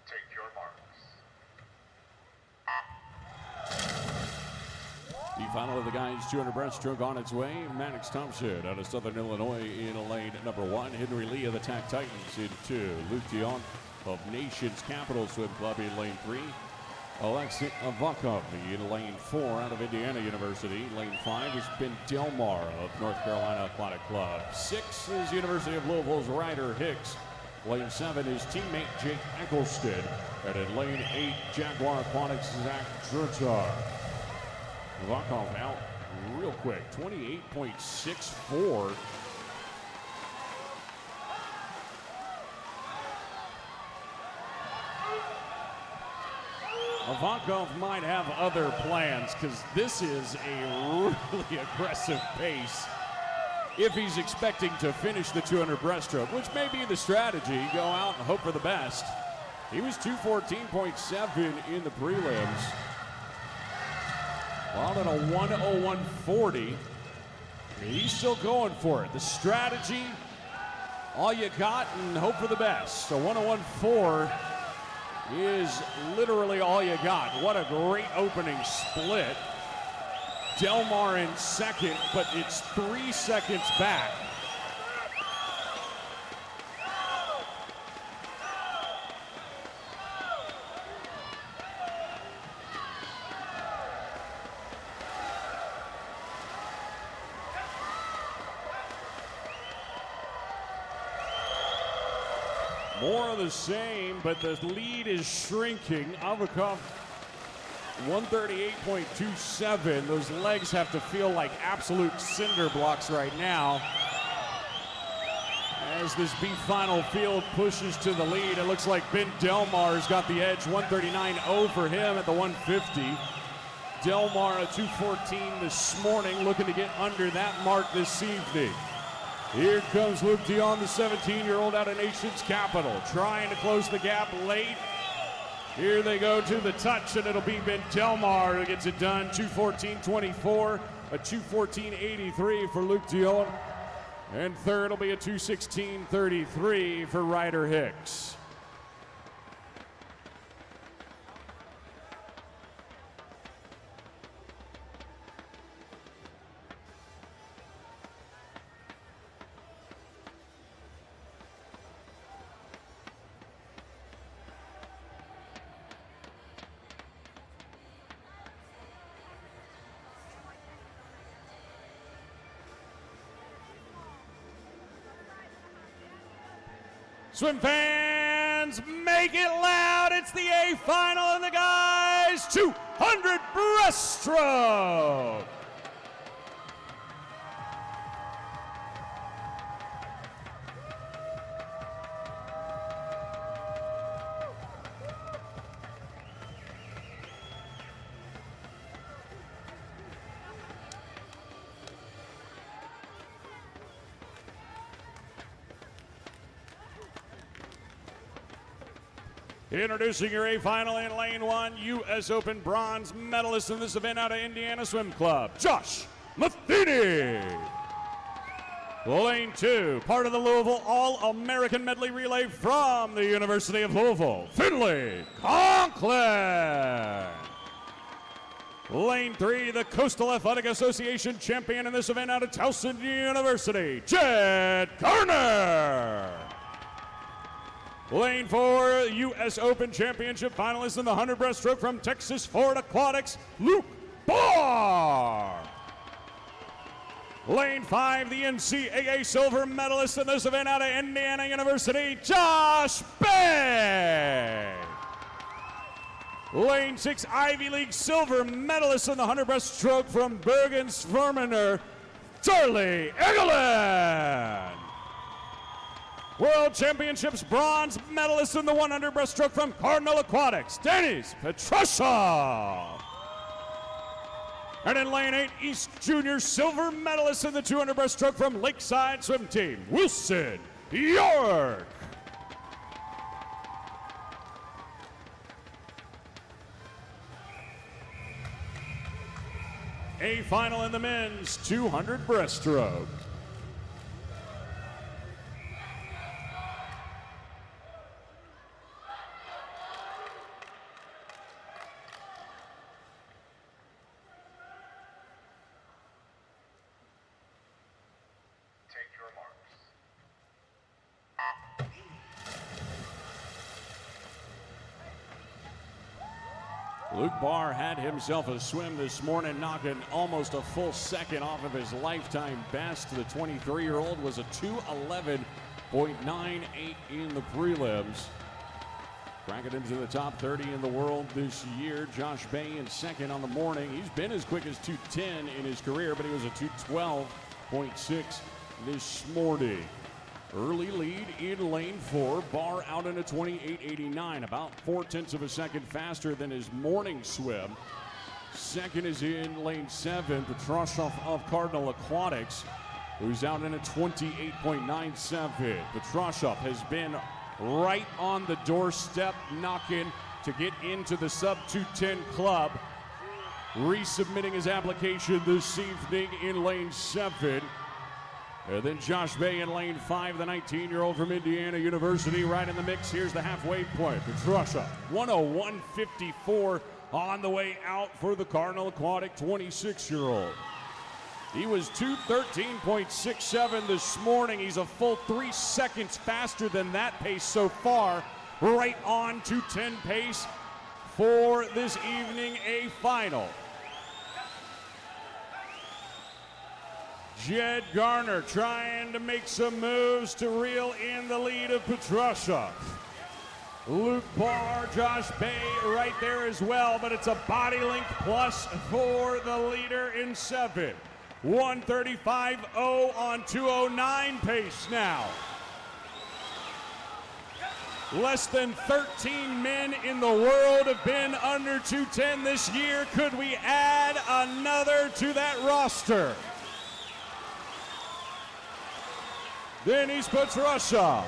Take your marks. The final of the guys' 200 breaststroke on its way. Maddox Thompson out of Southern Illinois in lane number 1. Henry Lee of the TAC Titans in 2. Luke Dion of Nation's Capital Swim Club in lane 3. Alexei Avakov in lane 4 out of Indiana University. Lane 5 is Ben Delmar of North Carolina Aquatic Club. 6 is University of Louisville's Ryder Hicks. Lane 7 is teammate Jake Eccleston. And in lane 8, Jaguar Aquatics' Zach Druttar. Avakov out real quick, 28.64. Avakov might have other plans because this is a really aggressive pace if he's expecting to finish the 200 breaststroke, which may be the strategy. Go out and hope for the best. He was 214.7 in the prelims. Well, at a 101.40, he's still going for it. The strategy, all you got, and hope for the best. So 101.4 is literally all you got. What a great opening split. Delmar in second, but it's 3 seconds back. More of the same, but the lead is shrinking. Avakov, 138.27. Those legs have to feel like absolute cinder blocks right now. As this B final field pushes to the lead, it looks like Ben Delmar's got the edge. 139.0 for him at the 150. Delmar at 214 this morning, looking to get under that mark this evening. Here comes Luke Dion, the 17-year-old out of Nation's Capital, trying to close the gap late. Here they go to the touch, and it'll be Ben Delmar who gets it done. 214.24, a 214.83 for Luke Dion. And third will be a 216.33 for Ryder Hicks. Swim fans, make it loud. It's the A final of the guys' 200 breaststroke. Introducing your A final in lane 1, U.S. Open bronze medalist in this event out of Indiana Swim Club, Josh Matheny. Lane 2, part of the Louisville All-American Medley Relay from the University of Louisville, Finley Conklin. Lane 3, the Coastal Athletic Association champion in this event out of Towson University, Jed Garner. Lane 4, U.S. Open Championship finalist in the 100 breaststroke from Texas Ford Aquatics, Luke Barr. Lane 5, the NCAA silver medalist in this event out of Indiana University, Josh Bay. Lane 6, Ivy League silver medalist in the 100 breaststroke from Bergen-Sverminer, Charlie Egelin. World Championships bronze medalist in the 100 breaststroke from Cardinal Aquatics, Denis Petrusha. And in lane 8, East Junior silver medalist in the 200 breaststroke from Lakeside Swim Team, Wilson York. A final in the men's 200 breaststroke. Luke Barr had himself a swim this morning, knocking almost a full second off of his lifetime best. The 23-year-old was a 2:11.98 in the prelims. Cracking into the top 30 in the world this year. Josh Bay in second on the morning. He's been as quick as 2:10 in his career, but he was a 2:12.6 this morning. Early lead in lane 4. Barr out in a 28.89, about 0.4 of a second faster than his morning swim. Second is in lane 7, Petroshev of Cardinal Aquatics, who's out in a 28.97. Petroshev has been right on the doorstep, knocking to get into the sub 2:10 club. Resubmitting his application this evening in lane 7. And then Josh Bay in lane 5, the 19-year-old from Indiana University, right in the mix. Here's the halfway point. Petroshev, 1:01.54 on the way out for the Cardinal Aquatic 26-year-old. He was 2:13.67 this morning. He's a full 3 seconds faster than that pace so far. Right on 2:10 pace for this evening, a final. Jed Garner trying to make some moves to reel in the lead of Petroshev. Luke Barr, Josh Bay right there as well, but it's a body length plus for the leader in 7. 1:35.0 on 2:09 pace now. Less than 13 men in the world have been under 2:10 this year. Could we add another to that roster? Denys Petroshev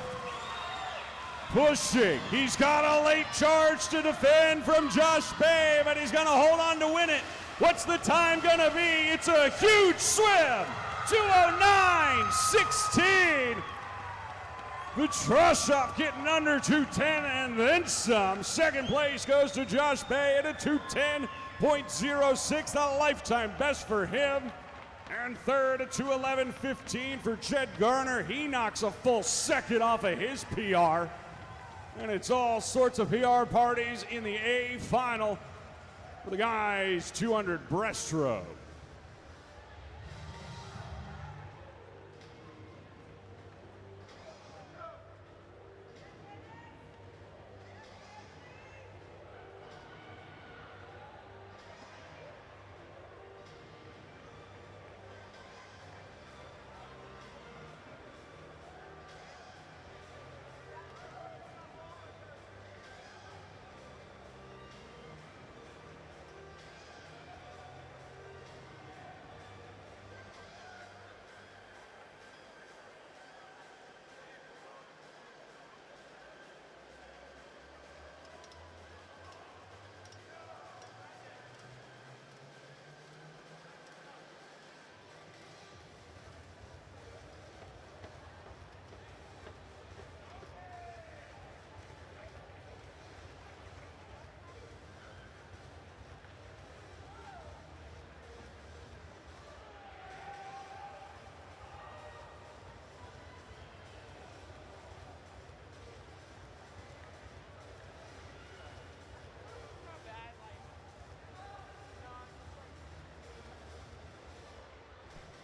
pushing. He's got a late charge to defend from Josh Bay, but he's going to hold on to win it. What's the time going to be? It's a huge swim. 2:09.16. Petroshev getting under 2:10 and then some. Second place goes to Josh Bay at a 2:10.06, a lifetime best for him. And third, a 2:11.15 for Jed Garner. He knocks a full second off of his PR. And it's all sorts of PR parties in the A final for the guys' 200 breaststroke.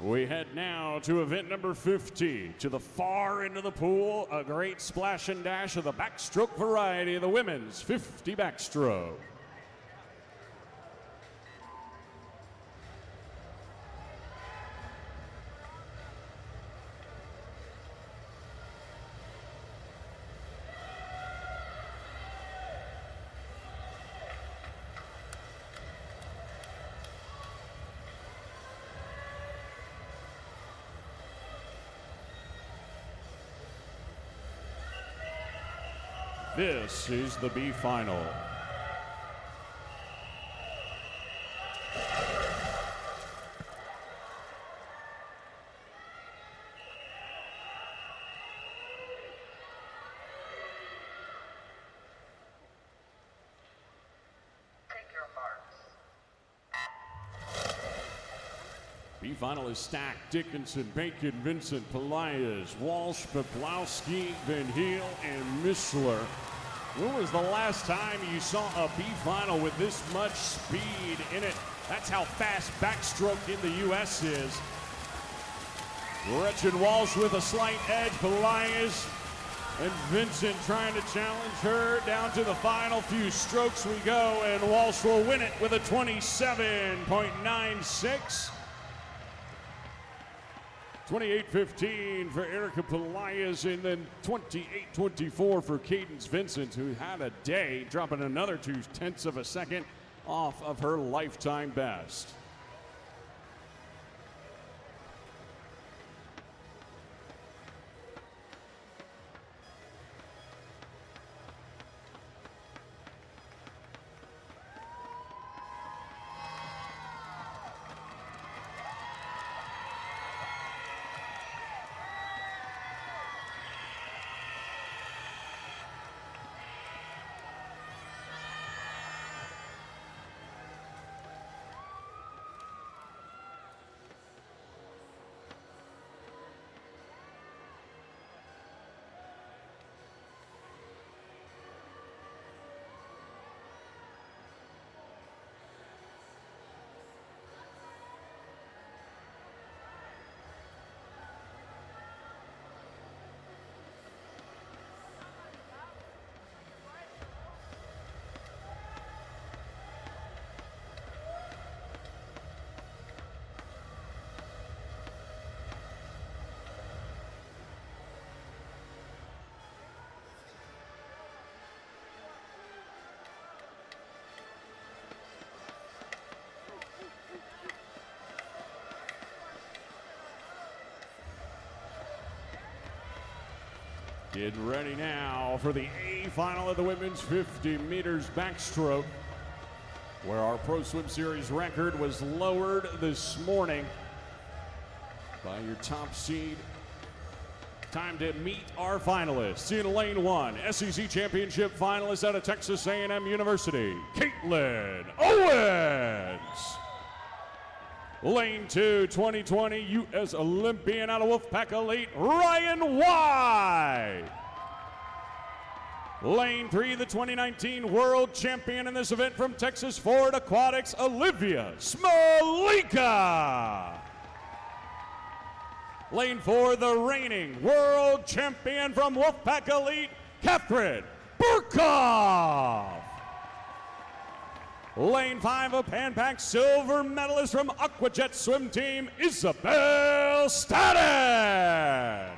We head now to event number 50, to the far end of the pool, a great splash and dash of the backstroke variety of the women's 50 backstroke. This is the B final. B-final is stacked. Dickinson, Bacon, Vincent, Pelaez, Walsh, Poplawski, Van Heel, and Mishler. When was the last time you saw a B-final with this much speed in it? That's how fast backstroke in the U.S. is. Gretchen Walsh with a slight edge. Pelaez and Vincent trying to challenge her down to the final few strokes we go, and Walsh will win it with a 27.96. 28-15 for Erica Pelaez, and then 28-24 for Cadence Vincent, who had a day, dropping another 0.2 of a second off of her lifetime best. Getting ready now for the A final of the women's 50 meters backstroke, where our Pro Swim Series record was lowered this morning by your top seed. Time to meet our finalists. In lane one, SEC Championship finalist out of Texas A&M University, Caitlin Owens. Lane 2, 2020 U.S. Olympian out of Wolfpack Elite, Ryan White. Lane 3, the 2019 World Champion in this event from Texas Ford Aquatics, Olivia Smolika. Lane 4, the reigning World Champion from Wolfpack Elite, Catherine Burkhoff. Lane 5, a Pan Pac silver medalist from Aquajet swim team, Isabel Staden.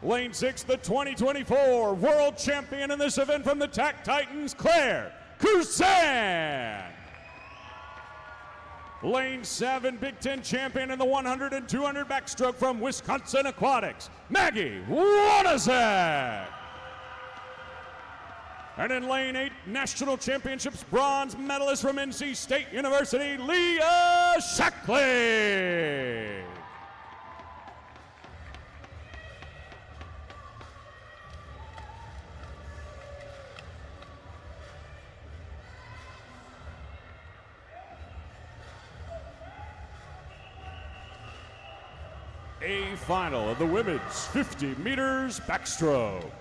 Lane 6, the 2024 World Champion in this event from the TAC Titans, Claire Cousin. Lane 7, Big Ten champion in the 100 and 200 backstroke from Wisconsin Aquatics, Maggie Wanazek. And in lane 8, National Championships bronze medalist from NC State University, Leah Shackley. A final of the women's 50 meters backstroke.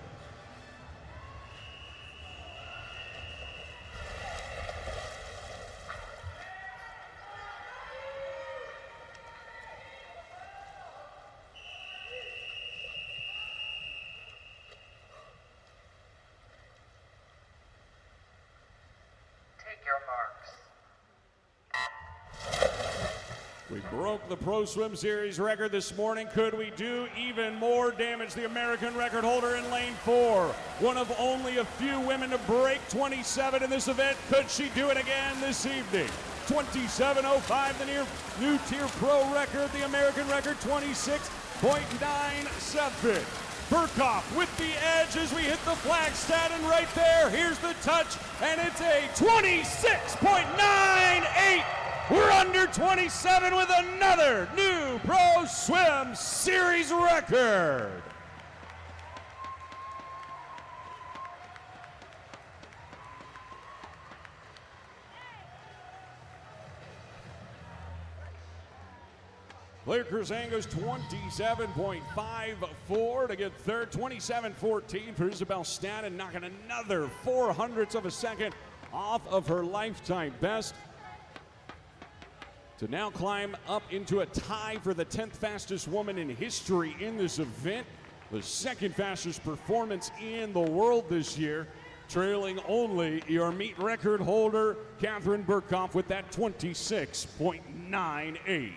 We broke the Pro Swim Series record this morning. Could we do even more damage? The American record holder in lane 4, one of only a few women to break 27 in this event. Could she do it again this evening? 27.05, the new tier pro record. The American record 26.97. Burkhoff with the edge as we hit the flag stat, and right there, here's the touch, and it's a 26.98. We're under 27 with another new Pro Swim Series record. Claire Curzango's 27.54 to get third, 27.14 for Isabel Stanton, knocking another 0.04 of a second off of her lifetime best to now climb up into a tie for the 10th fastest woman in history in this event, the second fastest performance in the world this year, trailing only your meet record holder, Catherine Burkhoff, with that 26.98.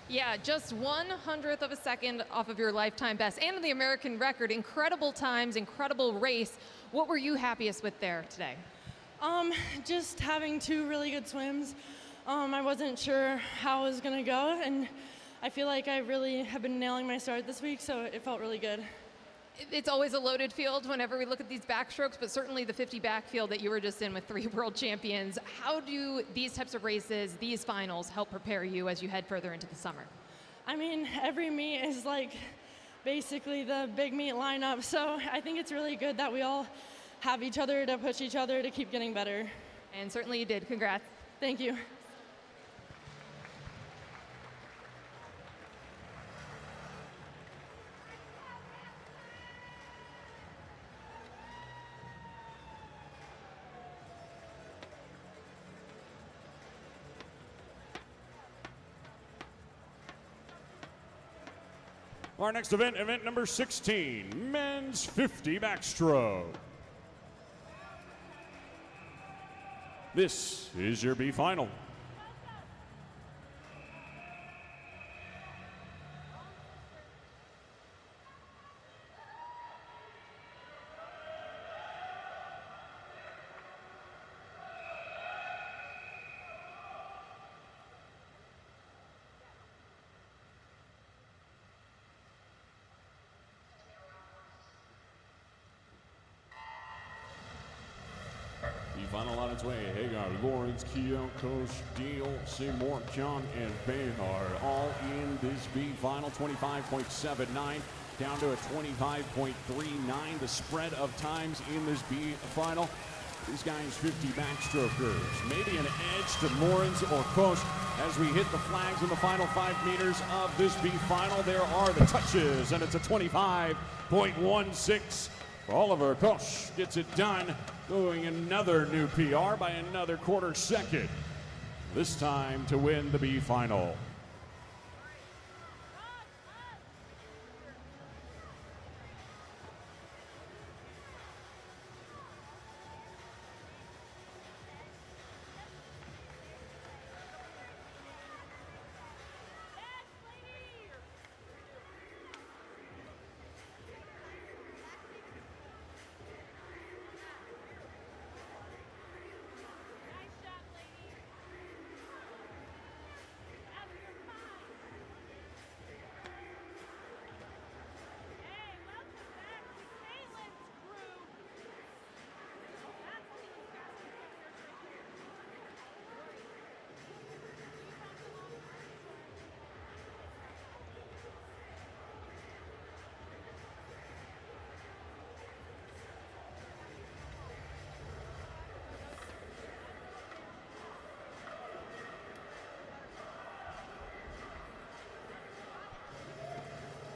Yeah, just 1/100th of a second off of your lifetime best and the American record. Incredible times, incredible race. What were you happiest with there today? Just having two really good swims. I wasn't sure how it was going to go, and I feel like I really have been nailing my start this week, so it felt really good. It's always a loaded field whenever we look at these backstrokes, but certainly the 50 backfield that you were just in with 3 world champions. How do these types of races, these finals, help prepare you as you head further into the summer? I mean, every meet is like basically the big meet lineup, so I think it's really good that we all have each other to push each other to keep getting better. And certainly you did. Congrats. Thank you. Our next event, event number 16, men's 50 backstroke. This is your B final. Final on its way. Hagar, Lawrence, Keogh, Koch, Deal, Seymour, John, and Bayhard all in this B final. 25.79 down to a 25.39. The spread of times in this B final. These guys 50 backstrokers. Maybe an edge to Lawrence or Koch as we hit the flags in the final 5 meters of this B final. There are the touches, and it's a 25.16. Oliver Koch gets it done, going another new PR by another quarter second. This time to win the B final.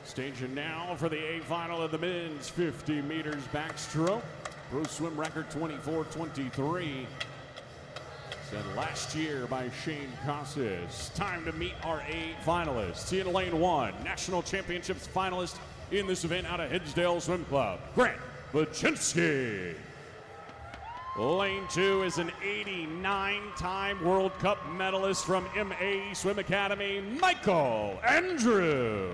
Staging now for the A final of the men's 50 meters backstroke. Pro swim record 24:23. Set last year by Shane Casas. Time to meet our A finalists. In lane 1, national championships finalist in this event out of Hedgesdale Swim Club, Grant Baczynski. Lane 2 is an 89-time World Cup medalist from MAE Swim Academy, Michael Andrew.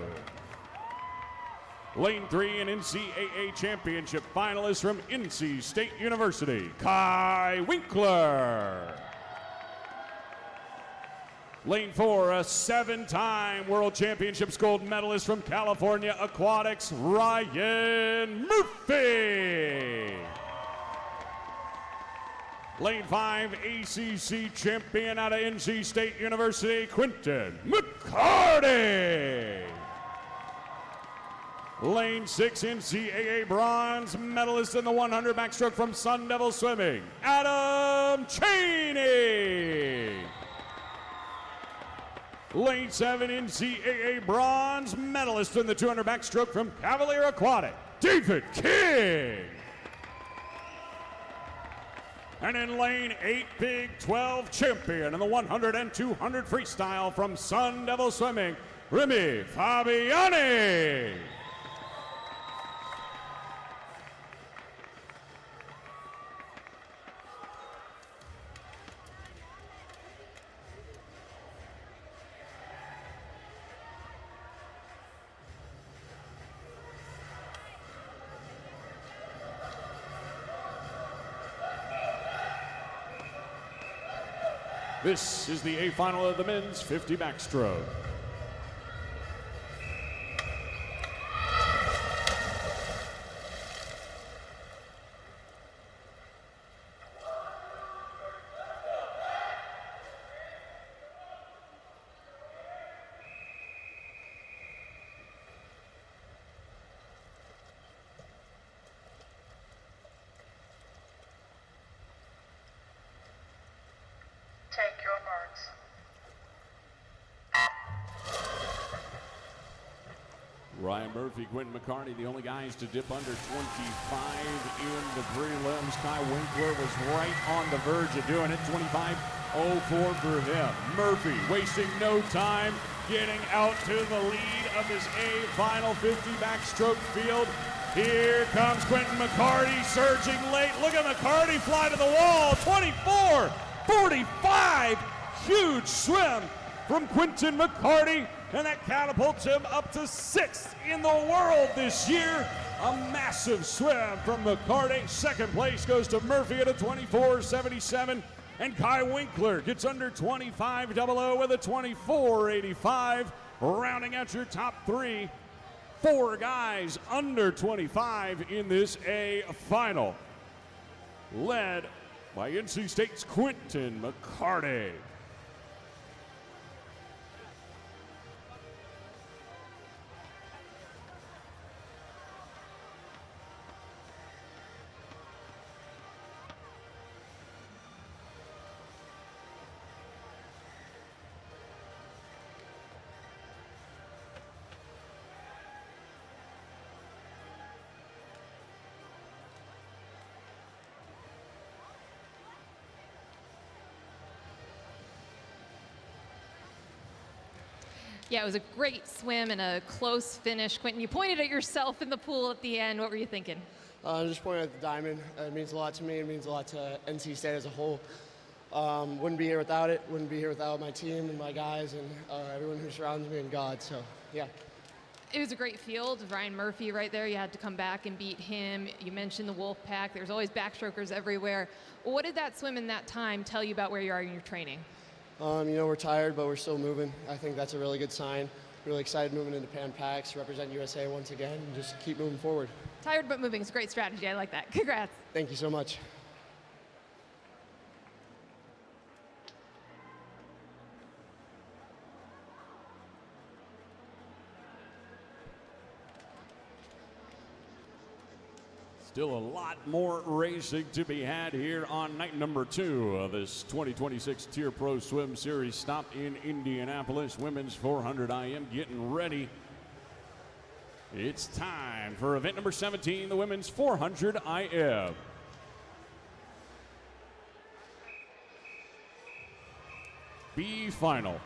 Lane 3, an NCAA championship finalist from NC State University, Kai Winkler. Lane 4, a 7-time World Championships gold medalist from California Aquatics, Ryan Murphy. Lane 5, ACC champion out of NC State University, Quentin McCarty. Lane 6, NCAA bronze medalist in the 100 backstroke from Sun Devil Swimming, Adam Cheney. Lane 7, NCAA bronze medalist in the 200 backstroke from Cavalier Aquatic, David King. And in lane 8, Big 12 champion in the 100 and 200 freestyle from Sun Devil Swimming, Remy Fabiani. This is the A final of the men's 50 backstroke. Take your marks. Ryan Murphy, Quentin McCarty, the only guys to dip under 25 in the prelims. Kai Winkler was right on the verge of doing it. 25.04 for him. Murphy wasting no time, getting out to the lead of this A final 50 backstroke field. Here comes Quentin McCarty surging late. Look at McCarty fly to the wall. 24.45. Huge swim from Quentin McCarty, and that catapults him up to 6th in the world this year. A massive swim from McCarty. Second place goes to Murphy at a 24.77, and Kai Winkler gets under 25.00 with a 24.85. Rounding out your top 3, 4 guys under 25 in this A final, led by NC State's Quentin McCarty. Yeah, it was a great swim and a close finish. Quentin, you pointed at yourself in the pool at the end. What were you thinking? Just pointing at the diamond. It means a lot to me. It means a lot to NC State as a whole. Wouldn't be here without it. Wouldn't be here without my team and my guys and everyone who surrounds me and God. So, yeah. It was a great field. Ryan Murphy right there. You had to come back and beat him. You mentioned the Wolf Pack. There's always backstrokers everywhere. What did that swim in that time tell you about where you are in your training? We're tired, but we're still moving. I think that's a really good sign. Really excited moving into Pan Packs, represent USA once again, and just keep moving forward. Tired but moving is a great strategy. I like that. Congrats. Thank you so much. Still a lot more racing to be had here on night number 2 of this 2026 Tier Pro Swim Series stop in Indianapolis. Women's 400 IM getting ready. It's time for event number 17, the women's 400 IM. B final.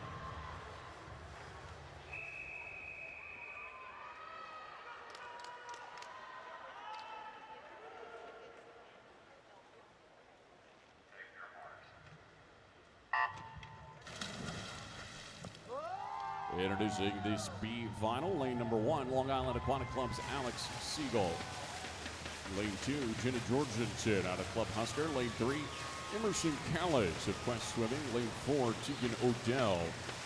Introducing this B final, lane number 1, Long Island Aquatic Club's Alex Siegel. Lane 2, Jenna Georgensen out of Club Husker. Lane 3, Emerson Callis of Quest Swimming. Lane 4, Tegan Odell.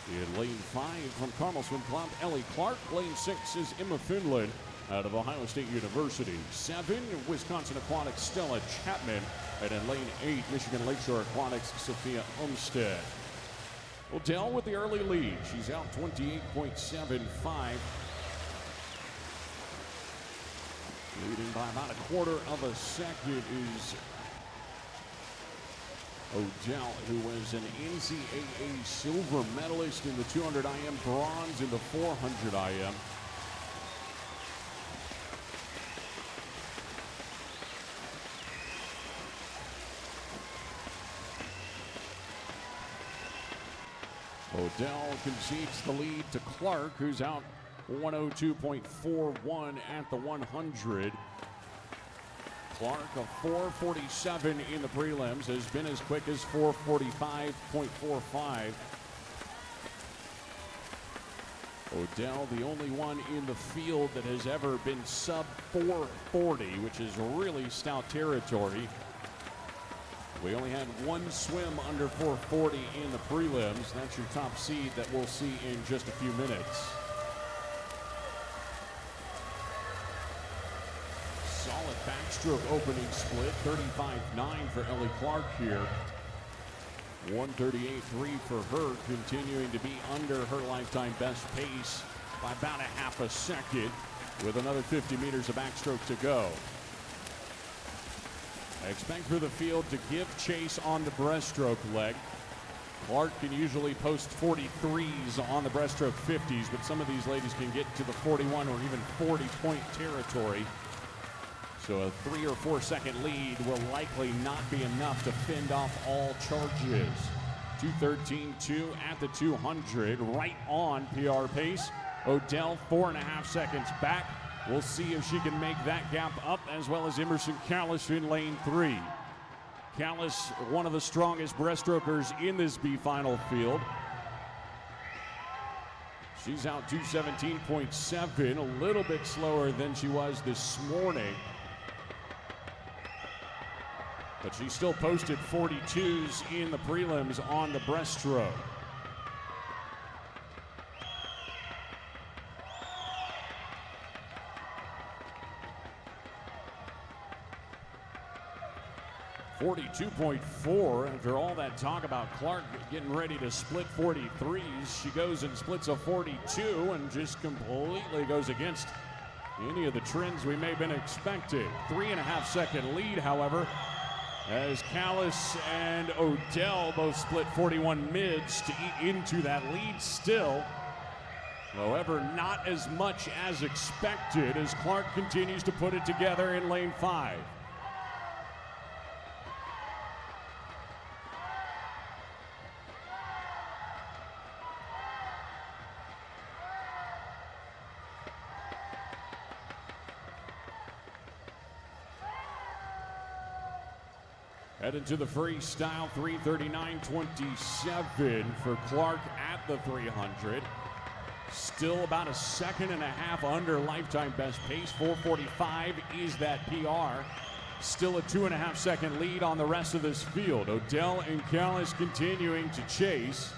In lane 5 from Carmel Swim Club, Ellie Clark. Lane 6 is Emma Finland out of Ohio State University. 7, Wisconsin Aquatics, Stella Chapman. And in lane 8, Michigan Lakeshore Aquatics, Sophia Umstead. Odell with the early lead. She's out 28.75. Leading by about a quarter of a second is Odell, who was an NCAA silver medalist in the 200 IM, bronze in the 400 IM. Odell concedes the lead to Clark, who's out 102.41 at the 100. Clark, a 4:47 in the prelims, has been as quick as 4:45.45. Odell, the only one in the field that has ever been sub 4:40, which is really stout territory. We only had one swim under 4:40 in the prelims. That's your top seed that we'll see in just a few minutes. Solid backstroke opening split, 35.9 for Ellie Clark here. 138.3 for her, continuing to be under her lifetime best pace by about a half a second, with another 50 meters of backstroke to go. I expect for the field to give chase on the breaststroke leg. Clark can usually post 43s on the breaststroke 50s, but some of these ladies can get to the 41 or even 40-point territory. So a 3 or 4 second lead will likely not be enough to fend off all charges. 2:13.2 at the 200, right on PR pace. Odell 4.5 seconds back. We'll see if she can make that gap up, as well as Emerson Callis in lane 3. Callis, one of the strongest breaststrokers in this B final field. She's out 2:17.7, a little bit slower than she was this morning. But she still posted 42s in the prelims on the breaststroke. .4 after all that talk about Clark getting ready to split 43s. She goes and splits a 42 and just completely goes against any of the trends we may have been expecting. 3.5 second lead, however, as Callis and Odell both split 41 mids to eat into that lead still. However, not as much as expected as Clark continues to put it together in lane 5. Headed to the freestyle, 3:39.27 for Clark at the 300. Still about a second and a half under lifetime best pace. 4:45 is that PR. Still a 2.5 second lead on the rest of this field. Odell and Callis continuing to chase.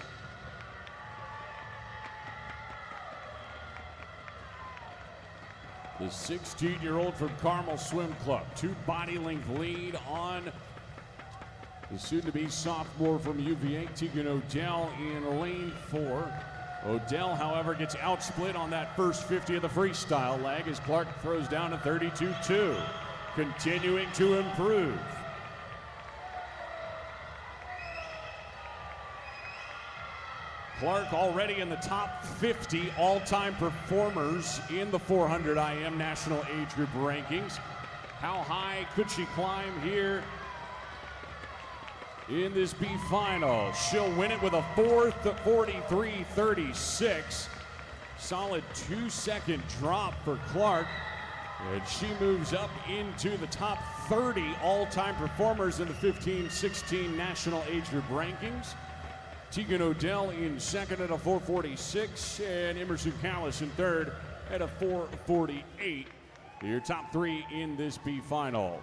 The 16-year-old from Carmel Swim Club, 2 body length lead on the soon-to-be sophomore from UVA, Tegan Odell, in lane 4. Odell, however, gets outsplit on that first 50 of the freestyle leg as Clark throws down a 32.2, continuing to improve. Clark already in the top 50 all-time performers in the 400 IM National Age Group rankings. How high could she climb here in this B final? She'll win it with a 4:43.36. Solid 2-second drop for Clark. And she moves up into the top 30 all-time performers in the 15-16 National Age Group rankings. Tegan Odell in second at a 4:46, and Emerson Callis in third at a 4:48. Your top three in this B final.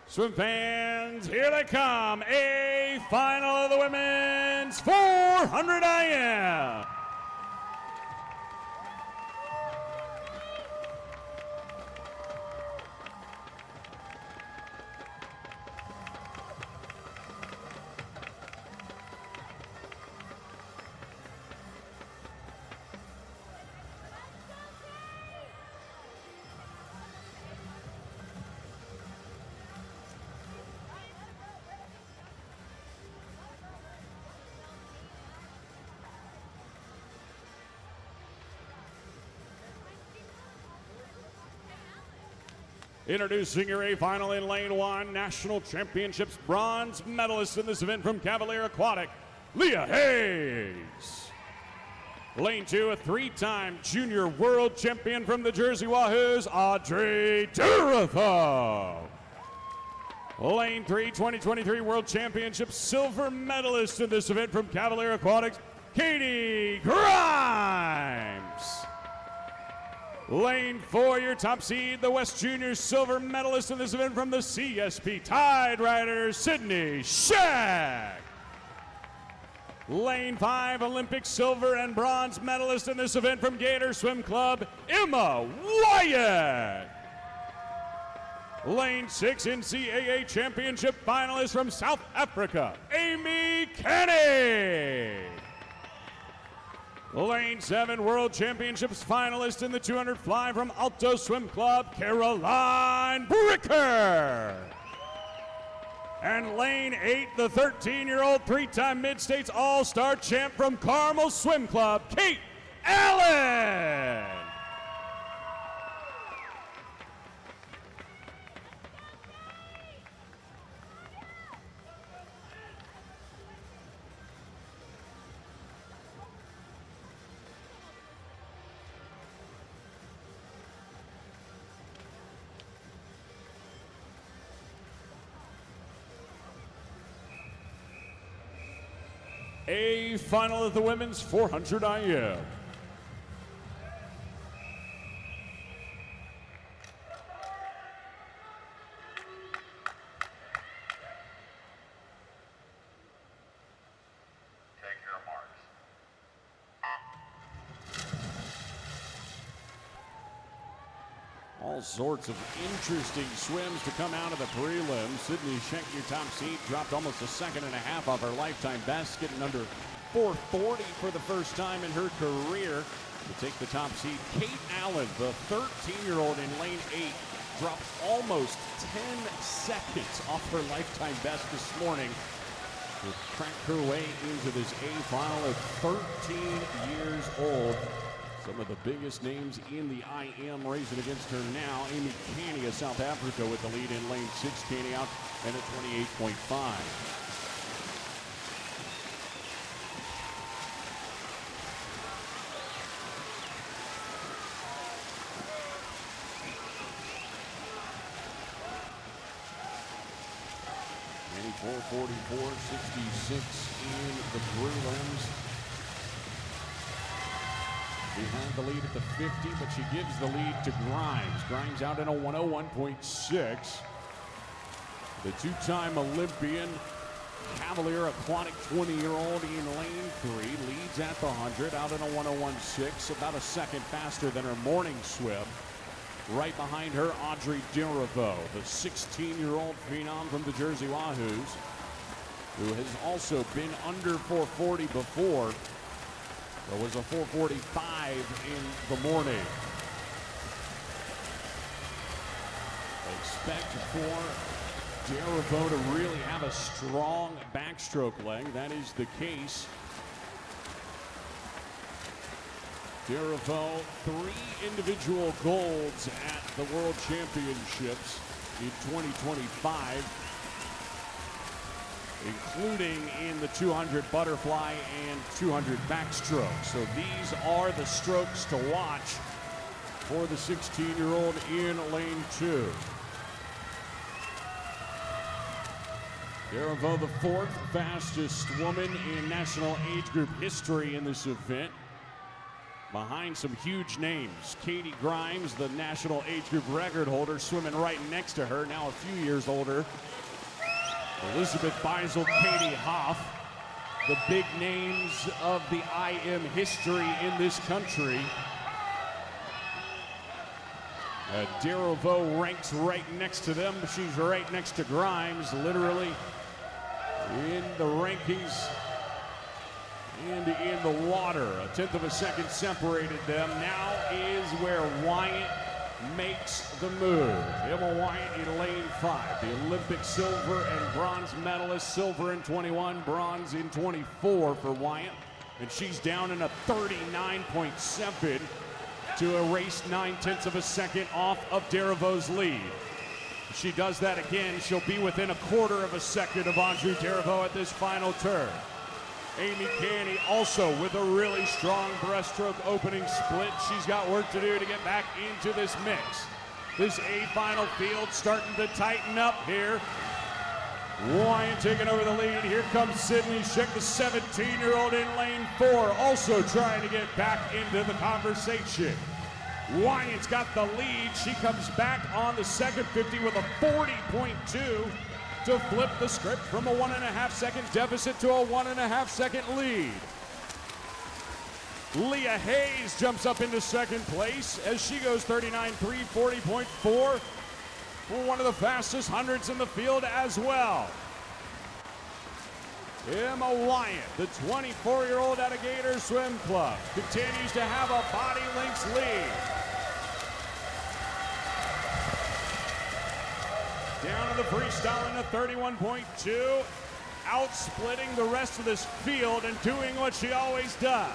Swim fans, here they come. A final of the women's 400 IM. Introducing your A final in lane one, National Championships bronze medalist in this event from Cavalier Aquatic, Leah Hayes. Lane two, a three-time junior world champion from the Jersey Wahoos, Audrey Durafo. Lane three, 2023 World Championship silver medalist in this event from Cavalier Aquatics, Katie Grimes. Lane four, your top seed, the West Junior silver medalist in this event from the CSP Tide Riders, Sydney Shack. Lane five, Olympic silver and bronze medalist in this event from Gator Swim Club, Emma Wyatt. Lane six, NCAA championship finalist from South Africa, Amy Kenny. Lane seven, World Championships finalist in the 200 fly from Alto Swim Club, Caroline Bricker. And lane eight, the 13-year-old three-time Mid-States All-Star champ from Carmel Swim Club, Kate Allen. A final of the women's 400 IM. Take your marks. All sorts of interesting swims to come out of the prelims. Sydney Schenk, your top seed, dropped almost a second and a half off her lifetime best, getting under 440 for the first time in her career. To take the top seed, Kate Allen, the 13-year-old in lane 8, dropped almost 10 seconds off her lifetime best this morning to crack her way into this A final at 13 years old. Some of the biggest names in the IM racing against her now. Amy Canny of South Africa with the lead in lane 6. Canny out and at 28.5. Canny 4:44.66 in the prelims. Behind the lead at the 50, but she gives the lead to Grimes. Grimes out in a 101.6. The two-time Olympian, Cavalier Aquatic 20-year-old in lane 3, leads at the 100, out in a 101.6, about a second faster than her morning swim. Right behind her, Audrey Durafo, the 16-year-old phenom from the Jersey Wahoos, who has also been under 440 before. There was a 4:45 in the morning. Expect for Durafo to really have a strong backstroke leg. That is the case. Durafo, 3 individual golds at the World Championships in 2025. including in the 200 butterfly and 200 backstroke. So these are the strokes to watch for the 16-year-old in lane 2. Daravo, the 4th fastest woman in national age group history in this event, behind some huge names. Katie Grimes, the national age group record holder, swimming right next to her, now a few years older. Elizabeth Beisel, Katie Hoff, the big names of the IM history in this country. Daravo ranks right next to them. She's right next to Grimes, literally in the rankings and in the water. A 1/10 of a second separated them. Now is where Wyatt makes the move. Emma Wyatt in lane 5, the Olympic silver and bronze medalist, silver in 21, bronze in 24 for Wyatt. And she's down in a 39.7 to erase 9/10 of a second off of Daravo's lead. If she does that again, she'll be within a 1/4 of a second of Andrew Daravo at this final turn. Amy Canny also with a really strong breaststroke opening split. She's got work to do to get back into this mix. This A final field starting to tighten up here. Wyatt taking over the lead. Here comes Sydney Schick, the 17-year-old in lane 4, also trying to get back into the conversation. Wyatt's got the lead. She comes back on the second 50 with a 40.2 to flip the script from a 1.5 second deficit to a 1.5 second lead. Leah Hayes jumps up into second place as she goes 39.3, 40.4 for one of the fastest hundreds in the field as well. Emma Wyatt, the 24-year-old out of Gator Swim Club, continues to have a body lengths lead. Down to the freestyle in a 31.2, outsplitting the rest of this field and doing what she always does.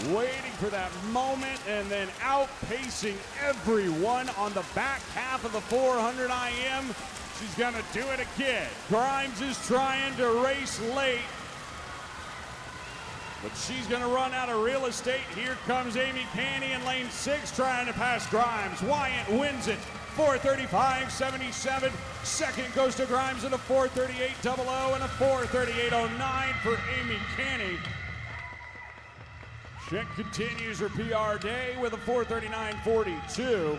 Waiting for that moment and then outpacing everyone on the back half of the 400 IM. She's gonna do it again. Grimes is trying to race late, but she's gonna run out of real estate. Here comes Amy Canny in lane 6 trying to pass Grimes. Wyatt wins it, 4:35.77. Second goes to Grimes at a 4:38.00 and a 4:38.09 for Amy Canny. Schick continues her PR day with a 4:39.42.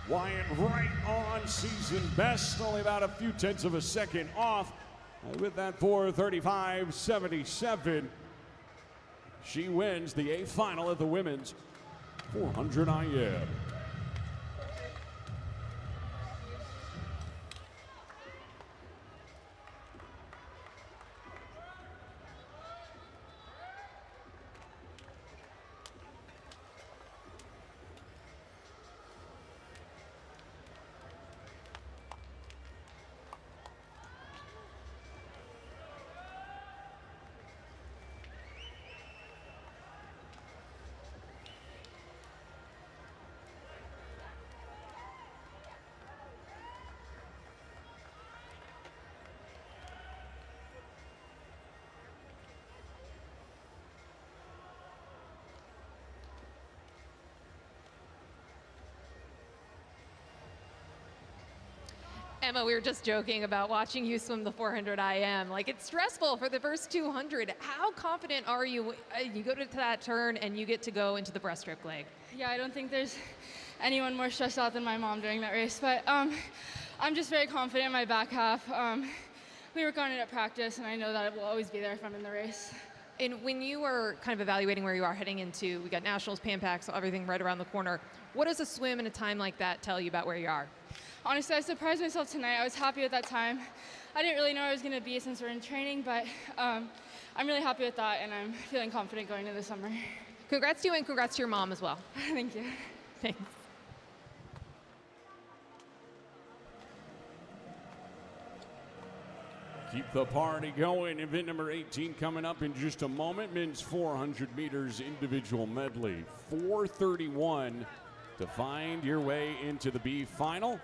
Wyatt right on season best, only about a few 1/10 of a second off. With that 4:35.77, she wins the A final at the women's 400 IM. Emma, we were just joking about watching you swim the 400 IM. Like, it's stressful for the first 200. How confident are you? You go to that turn and you get to go into the breaststroke leg. Yeah, I don't think there's anyone more stressed out than my mom during that race, but I'm just very confident in my back half. We work on it at practice, and I know that it will always be there if I'm in the race. And when you were kind of evaluating where you are heading into, we got Nationals, Pan Pacs, so everything right around the corner. What does a swim in a time like that tell you about where you are? Honestly, I surprised myself tonight. I was happy with that time. I didn't really know where I was going to be since we're in training, but I'm really happy with that, and I'm feeling confident going into the summer. Congrats to you, and congrats to your mom as well. Thank you. Thanks. Keep the party going. Event number 18 coming up in just a moment. Men's 400 meters individual medley. 4:31 to find your way into the B final.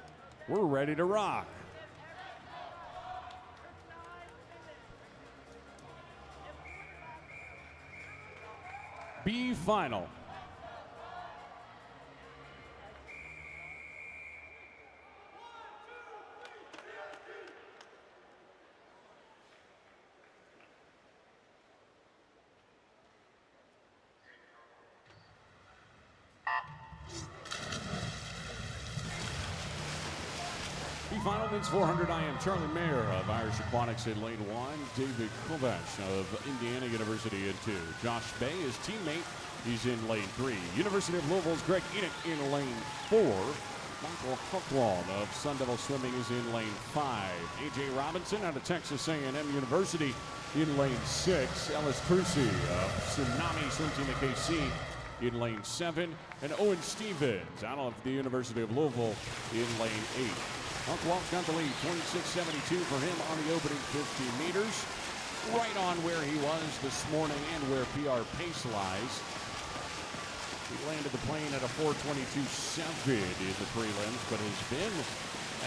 We're ready to rock. B final. Final men's 400 IM. Charlie Mayer of Irish Aquatics in lane 1. David Kovacs of Indiana University in 2. Josh Bay, his teammate, he's in lane 3. University of Louisville's Greg Enoch in lane 4. Michael Huckwald of Sun Devil Swimming is in lane 5. A.J. Robinson out of Texas A&M University in lane 6. Ellis Crucy of Tsunami Swim Team at KC in lane 7. And Owen Stevens out of the University of Louisville in lane 8. Huckwald's got the lead, 26.72 for him on the opening 50 meters. Right on where he was this morning and where PR pace lies. He landed the plane at a 4:22.7 in the prelims, but has been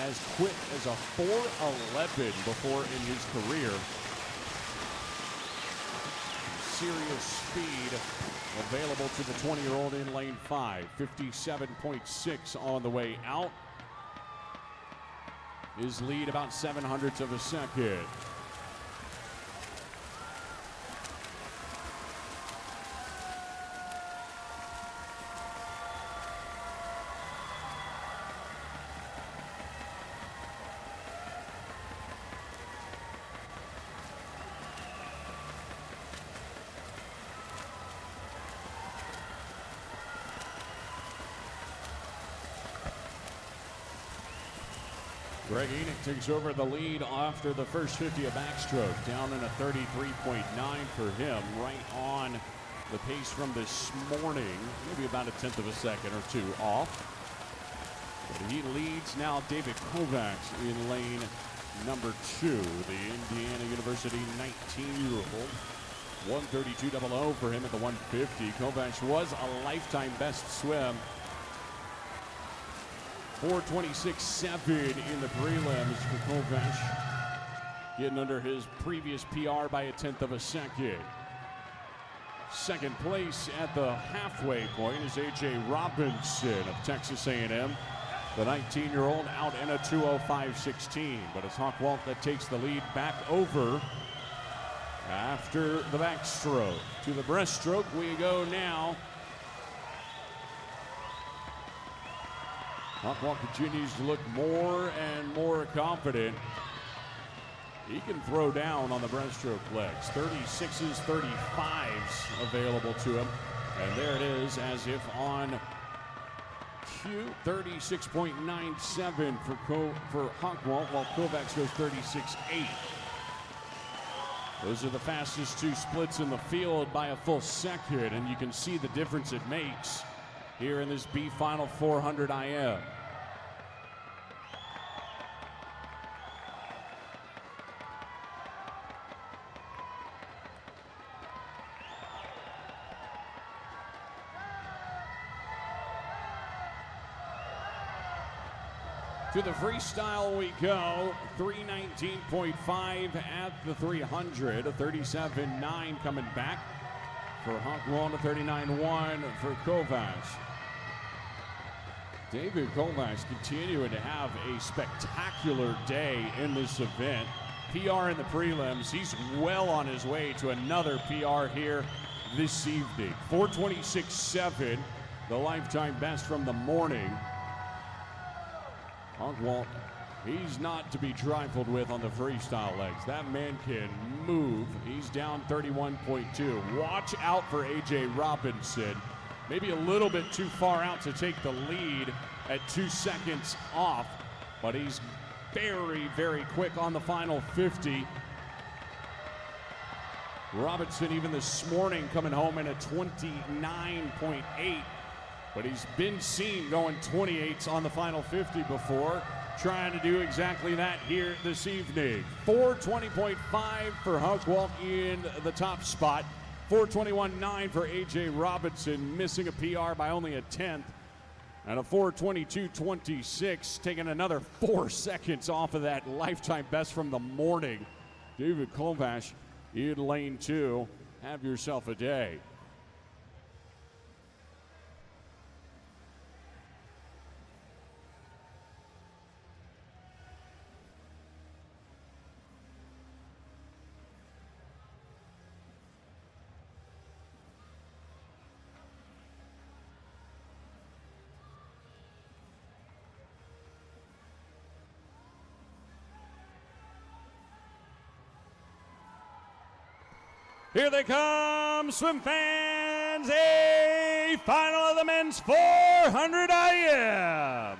as quick as a 4:11 before in his career. Serious speed available to the 20-year-old in lane 5. 57.6 on the way out. His lead about 0.07 of a second. Greg Enoch takes over the lead after the first 50 of backstroke, down in a 33.9 for him, right on the pace from this morning, maybe about 1/10 of a second or two off. But he leads now David Kovacs in lane number 2, the Indiana University 19-year-old. 1:32.00 for him at the 150. Kovacs was a lifetime best swim. 4:26.7 in the prelims for Kovacs, getting under his previous PR by 1/10 of a second. Second place at the halfway point is A.J. Robinson of Texas A&M. The 19-year-old out in a 2:05.16, but it's Huckwald that takes the lead back over after the backstroke. To the breaststroke we go now. Huckwald continues to look more and more confident. He can throw down on the breaststroke legs. 36s, 35s available to him. And there it is, as if on cue. 36.97 for Huckwald, while Kovacs goes 36.8. Those are the fastest two splits in the field by a full second, and you can see the difference it makes here in this B Final 400 IM. To the freestyle we go. 3:19.5 at the 300. A 37.9 coming back for Huckwald. A 39.1 for Kovacs. David Kovacs continuing to have a spectacular day in this event. PR in the prelims. He's well on his way to another PR here this evening. 4:26.7, the lifetime best from the morning. Huckwald, he's not to be trifled with on the freestyle legs. That man can move. He's down 31.2. Watch out for A.J. Robinson. Maybe a little bit too far out to take the lead at 2 seconds off, but he's very, very quick on the final 50. Robinson even this morning coming home in a 29.8. But he's been seen going 28s on the final 50 before, trying to do exactly that here this evening. 4:20.5 for Huckwald in the top spot. 4:21.9 for A.J. Robinson, missing a PR by only 1/10. And a 4:22.26, taking another 4 seconds off of that lifetime best from the morning. David Kovash in lane 2. Have yourself a day. Here they come, swim fans, a final of the men's 400 IM.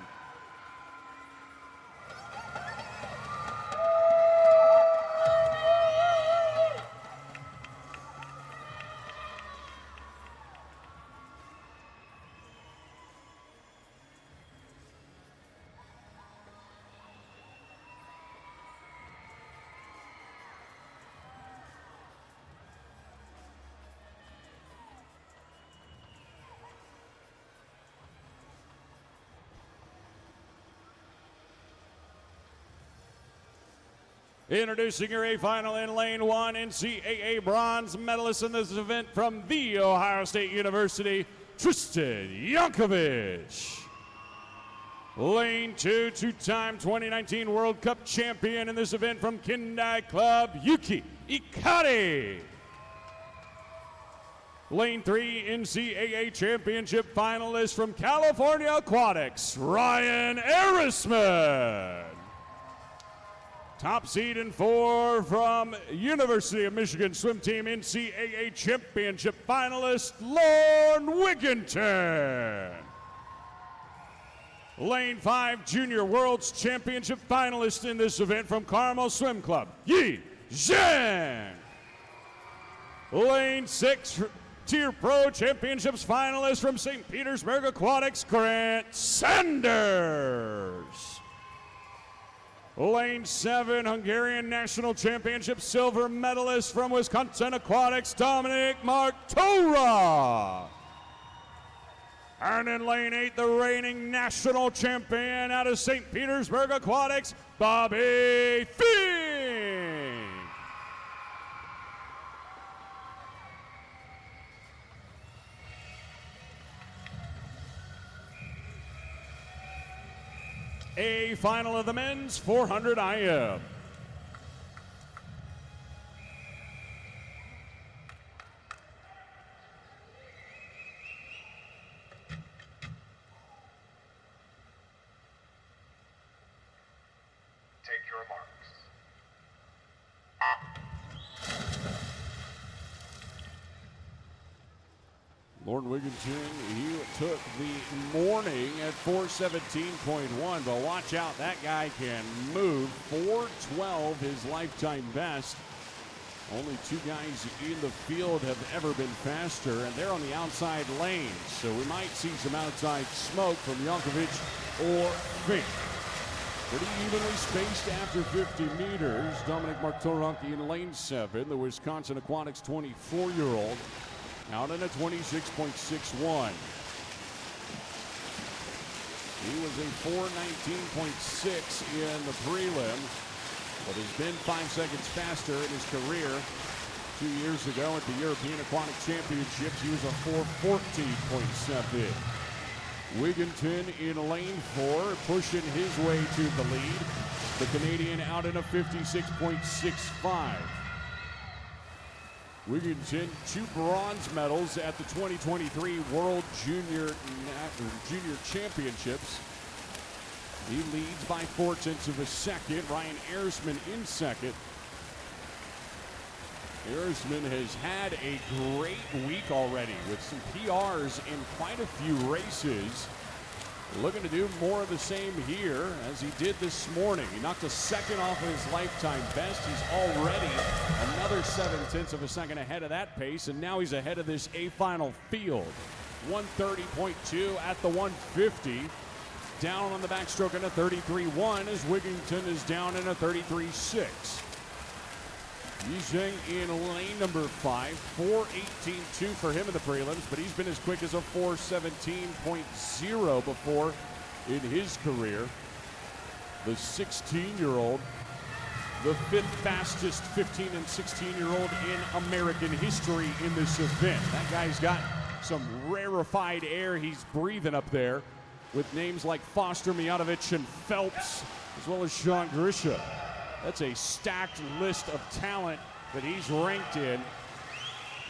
Introducing your A final in lane 1, NCAA bronze medalist in this event from The Ohio State University, Tristan Yankovic. Lane 2, two-time 2019 World Cup champion in this event from Kindai Club, Yuki Ikari. Lane 3, NCAA championship finalist from California Aquatics, Ryan Arisman. Top seed in 4 from University of Michigan swim team NCAA championship finalist Lauren Wigginton. Lane 5 junior world's championship finalist in this event from Carmel Swim Club, Yi Zhang. Lane 6 tier pro championships finalist from St. Petersburg Aquatics, Grant Sanders. Lane 7, Hungarian National Championship silver medalist from Wisconsin Aquatics, Dominic Martora. And in lane 8, the reigning national champion out of St. Petersburg Aquatics, Bobby Fink. A final of the men's 400 IM. Take your marks. Lauren Wigginton, he took the morning at 4:17.1, but watch out, that guy can move. 4:12, his lifetime best. Only 2 guys in the field have ever been faster, and they're on the outside lanes, so we might see some outside smoke from Yankovic or Fink. Pretty evenly spaced after 50 meters. Dominic Martorunk in lane 7, the Wisconsin Aquatics 24-year-old. Out in a 26.61. He was a 4:19.6 in the prelim, but has been 5 seconds faster in his career. 2 years ago at the European Aquatic Championships, he was a 4:14.7. Wigginton in lane 4, pushing his way to the lead. The Canadian out in a 56.65. Wigginton, 2 bronze medals at the 2023 World Junior Championships. He leads by 0.4 of a second. Ryan Arisman in second. Arisman has had a great week already with some PRs in quite a few races. Looking to do more of the same here as he did this morning. He knocked a second off of his lifetime best. He's already another 0.7 of a second ahead of that pace, and now he's ahead of this A final field. 1:30.2 at the 150. Down on the backstroke in a 33.1 as Wigginton is down in a 33.6. Yi Zheng in lane number 5, 4:18.2 for him in the prelims, but he's been as quick as a 4:17.0 before in his career. The 16-year-old, the 5th fastest 15 and 16-year-old in American history in this event. That guy's got some rarefied air he's breathing up there with names like Foster, Mijatovic, and Phelps, as well as Sean Grisha. That's a stacked list of talent that he's ranked in.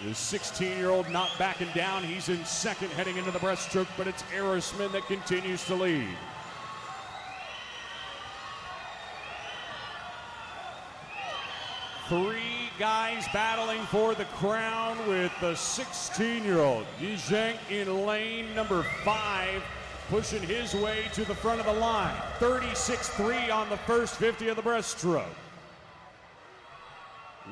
The 16-year-old not backing down. He's in second heading into the breaststroke, but it's Arisman that continues to lead. Three guys battling for the crown with the 16-year-old. Yi Zheng in lane number 5, pushing his way to the front of the line. 36.3 on the first 50 of the breaststroke.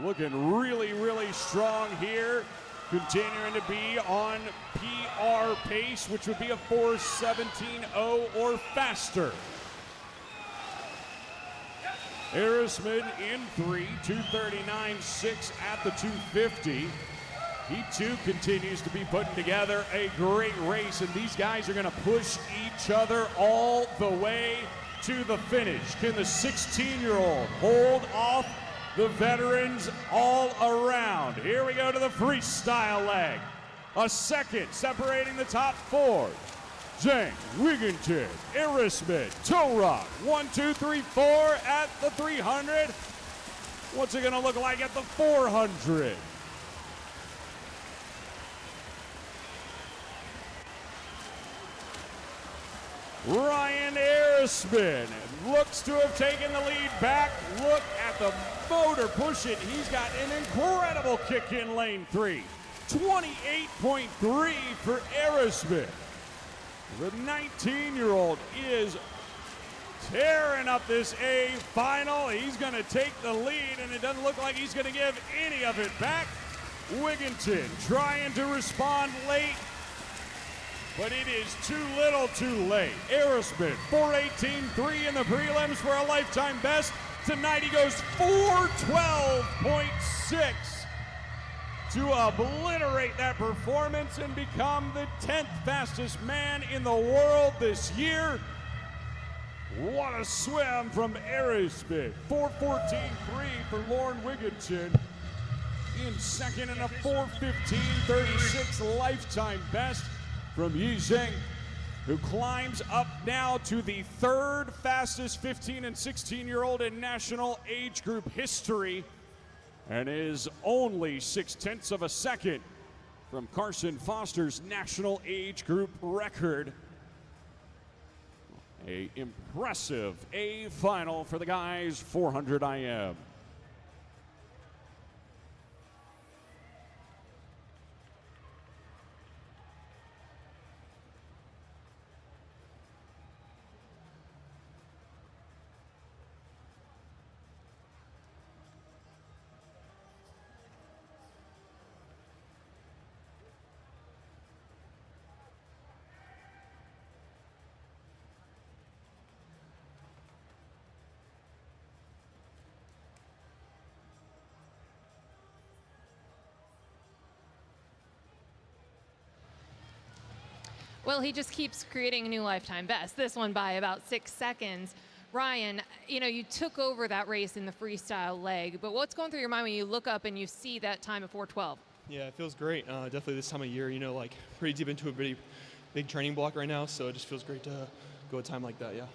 Looking really, really strong here. Continuing to be on PR pace, which would be a 4:17.0 or faster. Arisman in 3, 2:39.6 at the 250. He too continues to be putting together a great race, and these guys are gonna push each other all the way to the finish. Can the 16-year-old hold off the veterans all around? Here we go to the freestyle leg. A second separating the top 4. Zheng, Wigginton, Arisman, Toe Rock, 1, 2, 3, 4 at the 300. What's it gonna look like at the 400? Ryan Arisman looks to have taken the lead back. Look at the motor pushing. He's got an incredible kick in lane 3. 28.3 for Arisman. The 19-year-old is tearing up this A final. He's going to take the lead, and it doesn't look like he's going to give any of it back. Wigginton trying to respond late, but it is too little too late. Arisman, 4:18.3 in the prelims for a lifetime best. Tonight he goes 4:12.6 to obliterate that performance and become the 10th fastest man in the world this year. What a swim from Arisman. 4:14.3 for Lauren Wigginton in second, and a 4:15.36 lifetime best from Yi Zheng, who climbs up now to the 3rd fastest 15 and 16-year-old in national age group history, and is only 0.6 of a second from Carson Foster's national age group record. A impressive A final for the guys 400 IM. Well, he just keeps creating a new lifetime best, this one by about 6 seconds. Ryan, you know, you took over that race in the freestyle leg, but what's going through your mind when you look up and you see that time of 4:12? Yeah, it feels great. Definitely this time of year, you know, like pretty deep into a pretty big training block right now, so it just feels great to go a time like that, yeah.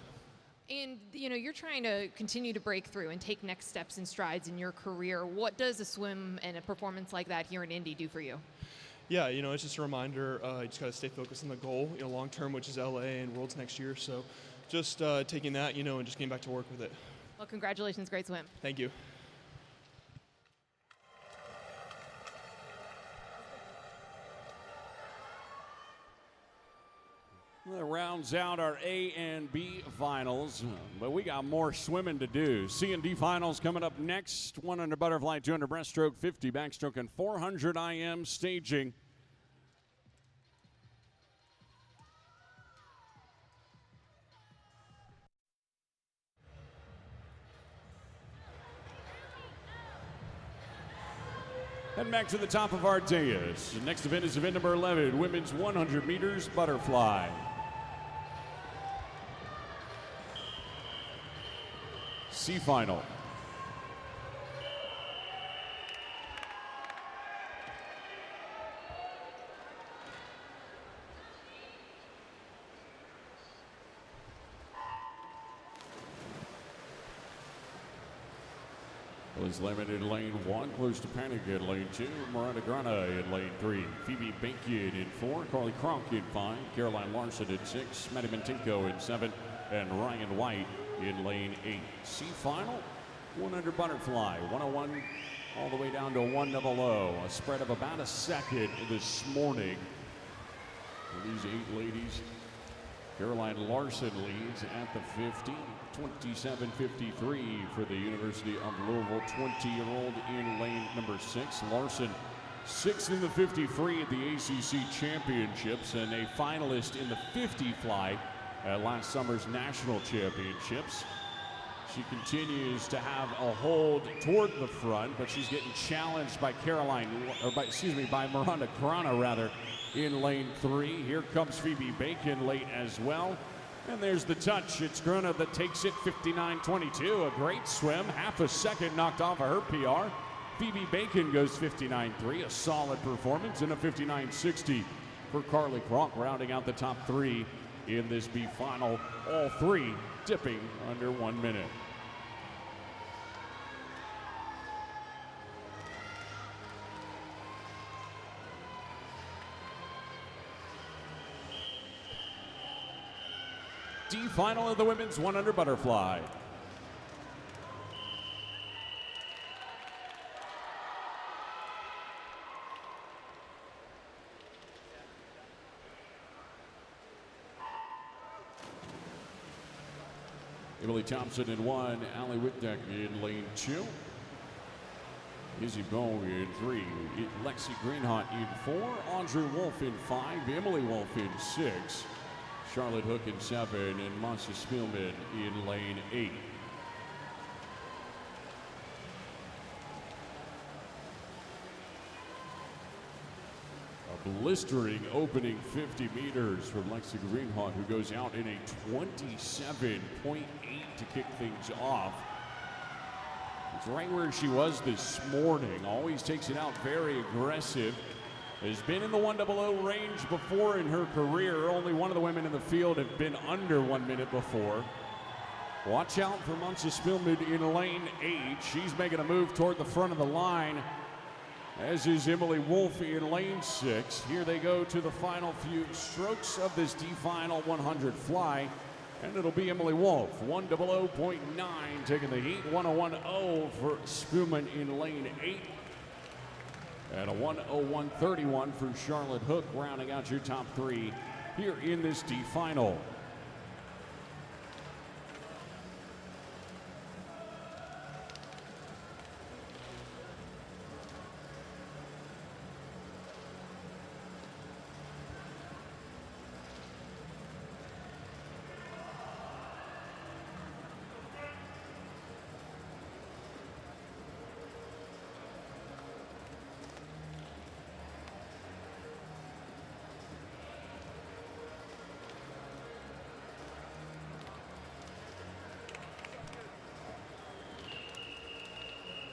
And, you know, you're trying to continue to break through and take next steps and strides in your career. What does a swim and a performance like that here in Indy do for you? Yeah, you know, it's just a reminder, you just got to stay focused on the goal, you know, long term, which is LA and Worlds next year. So just taking that, you know, and just getting back to work with it. Well, congratulations. Great swim. Thank you. That rounds out our A and B finals, but we got more swimming to do. C and D finals coming up next. 100 butterfly, 200 breaststroke, 50 backstroke, and 400 IM staging. Heading back to the top of our dais. The next event is event number 11, women's 100 meters butterfly. C final. Was limited in lane 1, close to Panic in lane 2, Miranda Grana in lane 3, Phoebe Bacon in 4, Carly Kronk in 5, Caroline Larson in 6, Maddie Mintinko in 7, and Ryan White in lane 8. C final, 100 butterfly, 101 all the way down to 100, a spread of about a second this morning for these 8 ladies. Caroline Larson leads at the 50, 27:53 for the University of Louisville 20-year-old in lane number 6. Larson 6th in the 50 free at the ACC Championships and a finalist in the 50 fly at last summer's national championships. She continues to have a hold toward the front, but she's getting challenged by by Miranda Grana rather, in lane 3. Here comes Phoebe Bacon late as well. And there's the touch. It's Grana that takes it 59.22. A great swim. Half a second knocked off of her PR. Phoebe Bacon goes 59.3. A solid performance, and a 59.60 for Carly Kronk, rounding out the top 3 in this B final. All 3 dipping under 1 minute. D final of the women's 100 butterfly. Emily Thompson in 1, Allie Whitdeck in lane 2. Izzy Bowe in 3, Lexi Greenhot in 4, Audrey Wolf in 5, Emily Wolf in 6. Charlotte Hook in 7, and Monsa Spielman in lane 8. A blistering opening 50 meters from Lexi Greenhawk, who goes out in a 27.8 to kick things off. It's right where she was this morning. Always takes it out very aggressive. Has been in the 100 range before in her career. Only one of the women in the field have been under 1 minute before. Watch out for Monsa Spielman in lane 8. She's making a move toward the front of the line, as is Emily Wolf in lane 6. Here they go to the final few strokes of this D final 100 fly. And it'll be Emily Wolf, 100.9 taking the heat, 101.0 for Spielman in lane 8. And a 101.31 for Charlotte Hook, rounding out your top 3 here in this D final.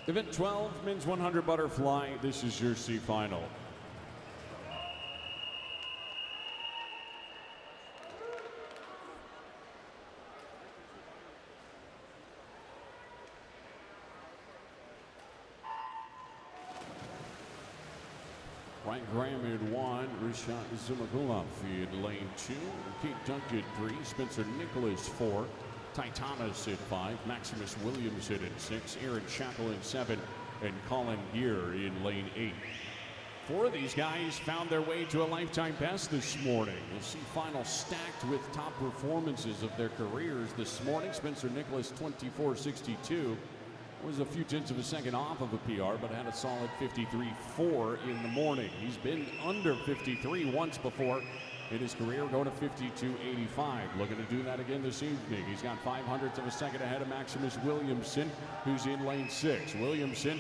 Event 12, men's 100 butterfly. This is your C final. Ryan Graham in 1, Rishat Zumagulov in lane 2, Kate Duncan 3, Spencer Nicholas 4, Ty Thomas at 5, Maximus Williamson at 6, Aaron Shackle in 7, and Colin Gear in lane 8. 4 of these guys found their way to a lifetime best this morning. You'll see final stacked with top performances of their careers this morning. Spencer Nicholas 24.62 was a few tenths of a second off of a PR, but had a solid 53.4 in the morning. He's been under 53 once before in his career, going to 52.85. Looking to do that again this evening. He's got 0.05 of a second ahead of Maximus Williamson, who's in lane 6. Williamson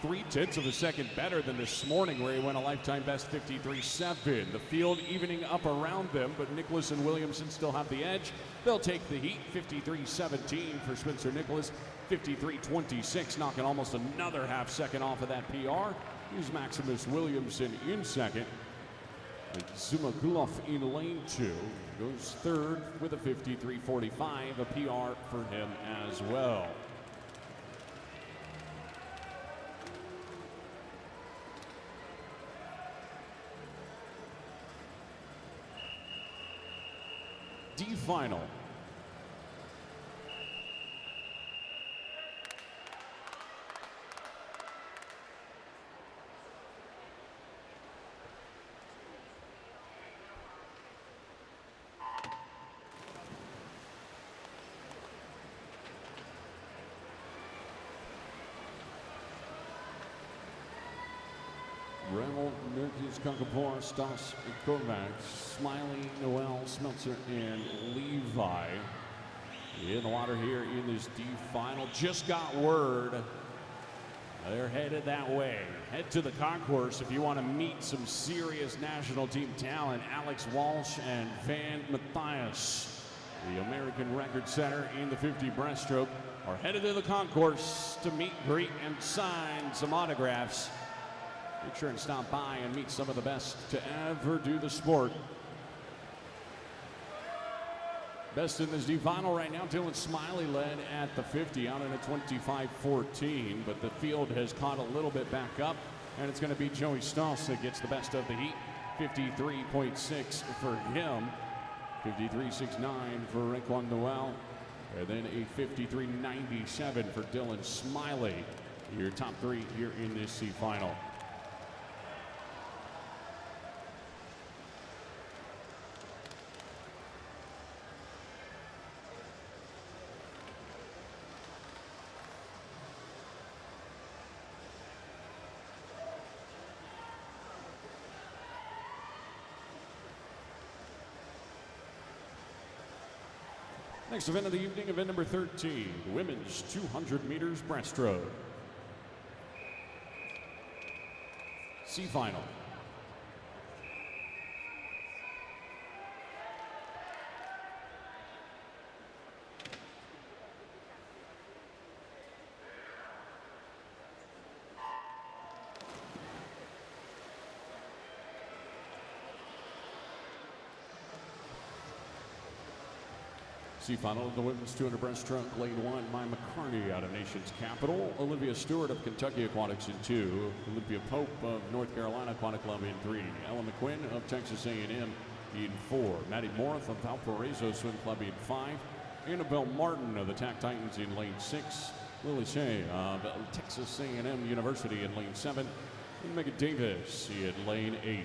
0.3 of a second better than this morning, where he went a lifetime best 53.7. The field evening up around them, but Nicholas and Williamson still have the edge. They'll take the heat. 53.17 for Spencer Nicholas. 53.26, knocking almost another half second off of that PR. Here's Maximus Williamson in second. Zumakulov in lane 2 goes third with a 53.45, a PR for him as well. D final. Remmel, Nurkic, Kankapor, Stas, Kovacs, Smiley, Noel, Smeltzer, and Levi in the water here in this D final. Just got word they're headed that way. Head to the concourse if you want to meet some serious national team talent. Alex Walsh and Van Matthias, the American record setter in the 50 breaststroke, are headed to the concourse to meet, greet, and sign some autographs. Make sure and stop by and meet some of the best to ever do the sport. Best in this D final right now, Dylan Smiley led at the 50 out in a 25-14, but the field has caught a little bit back up, and it's going to be Joey Stoss that gets the best of the heat. 53.6 for him, 53.69 for Raekwon Noel, and then a 53.97 for Dylan Smiley. Your top three here in this C final. Next event of the evening, event number 13, women's 200 meters breaststroke. C final. C final of the women's 200 breaststroke, lane 1, Maya McCarney out of nation's capital. Olivia Stewart of Kentucky Aquatics in 2. Olympia Pope of North Carolina Aquatic Club in 3. Ella McQuinn of Texas A&M in 4. Maddie Morth of Valparaiso Swim Club in 5. Annabelle Martin of the TAC Titans in lane 6. Lily Shea of Texas A&M University in lane 7. And Megan Davis in lane 8.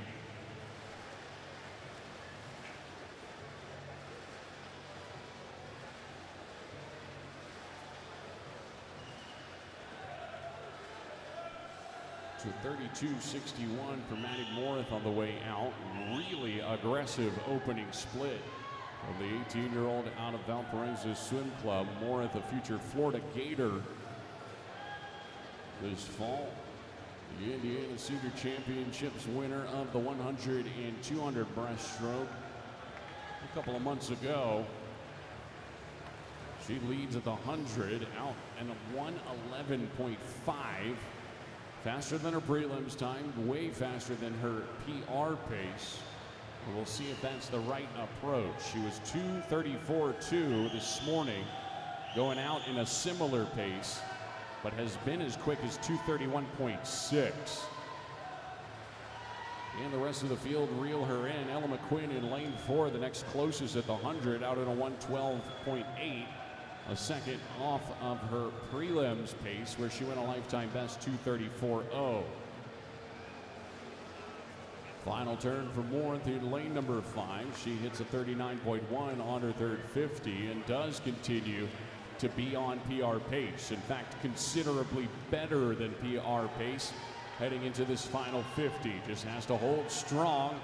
To 32.61 for Maddie Morth on the way out. Really aggressive opening split of the 18-year-old out of Valparaiso Swim Club. Morth, a future Florida Gator this fall. The Indiana Senior Championships winner of the 100 and 200 breaststroke a couple of months ago. She leads at the 100 out in a 1:11.5. Faster than her prelims time, way faster than her PR pace. And we'll see if that's the right approach. She was 2:34.2 this morning, going out in a similar pace, but has been as quick as 2:31.6. And the rest of the field reel her in. Ella McQuinn in lane 4, the next closest at the 100, out in a 1:12.8. A second off of her prelims pace, where she went a lifetime best 2:34.0. Final turn for Morth in lane number 5. She hits a 39.1 on her third 50 and does continue to be on PR pace. In fact, considerably better than PR pace heading into this final 50. Just has to hold strong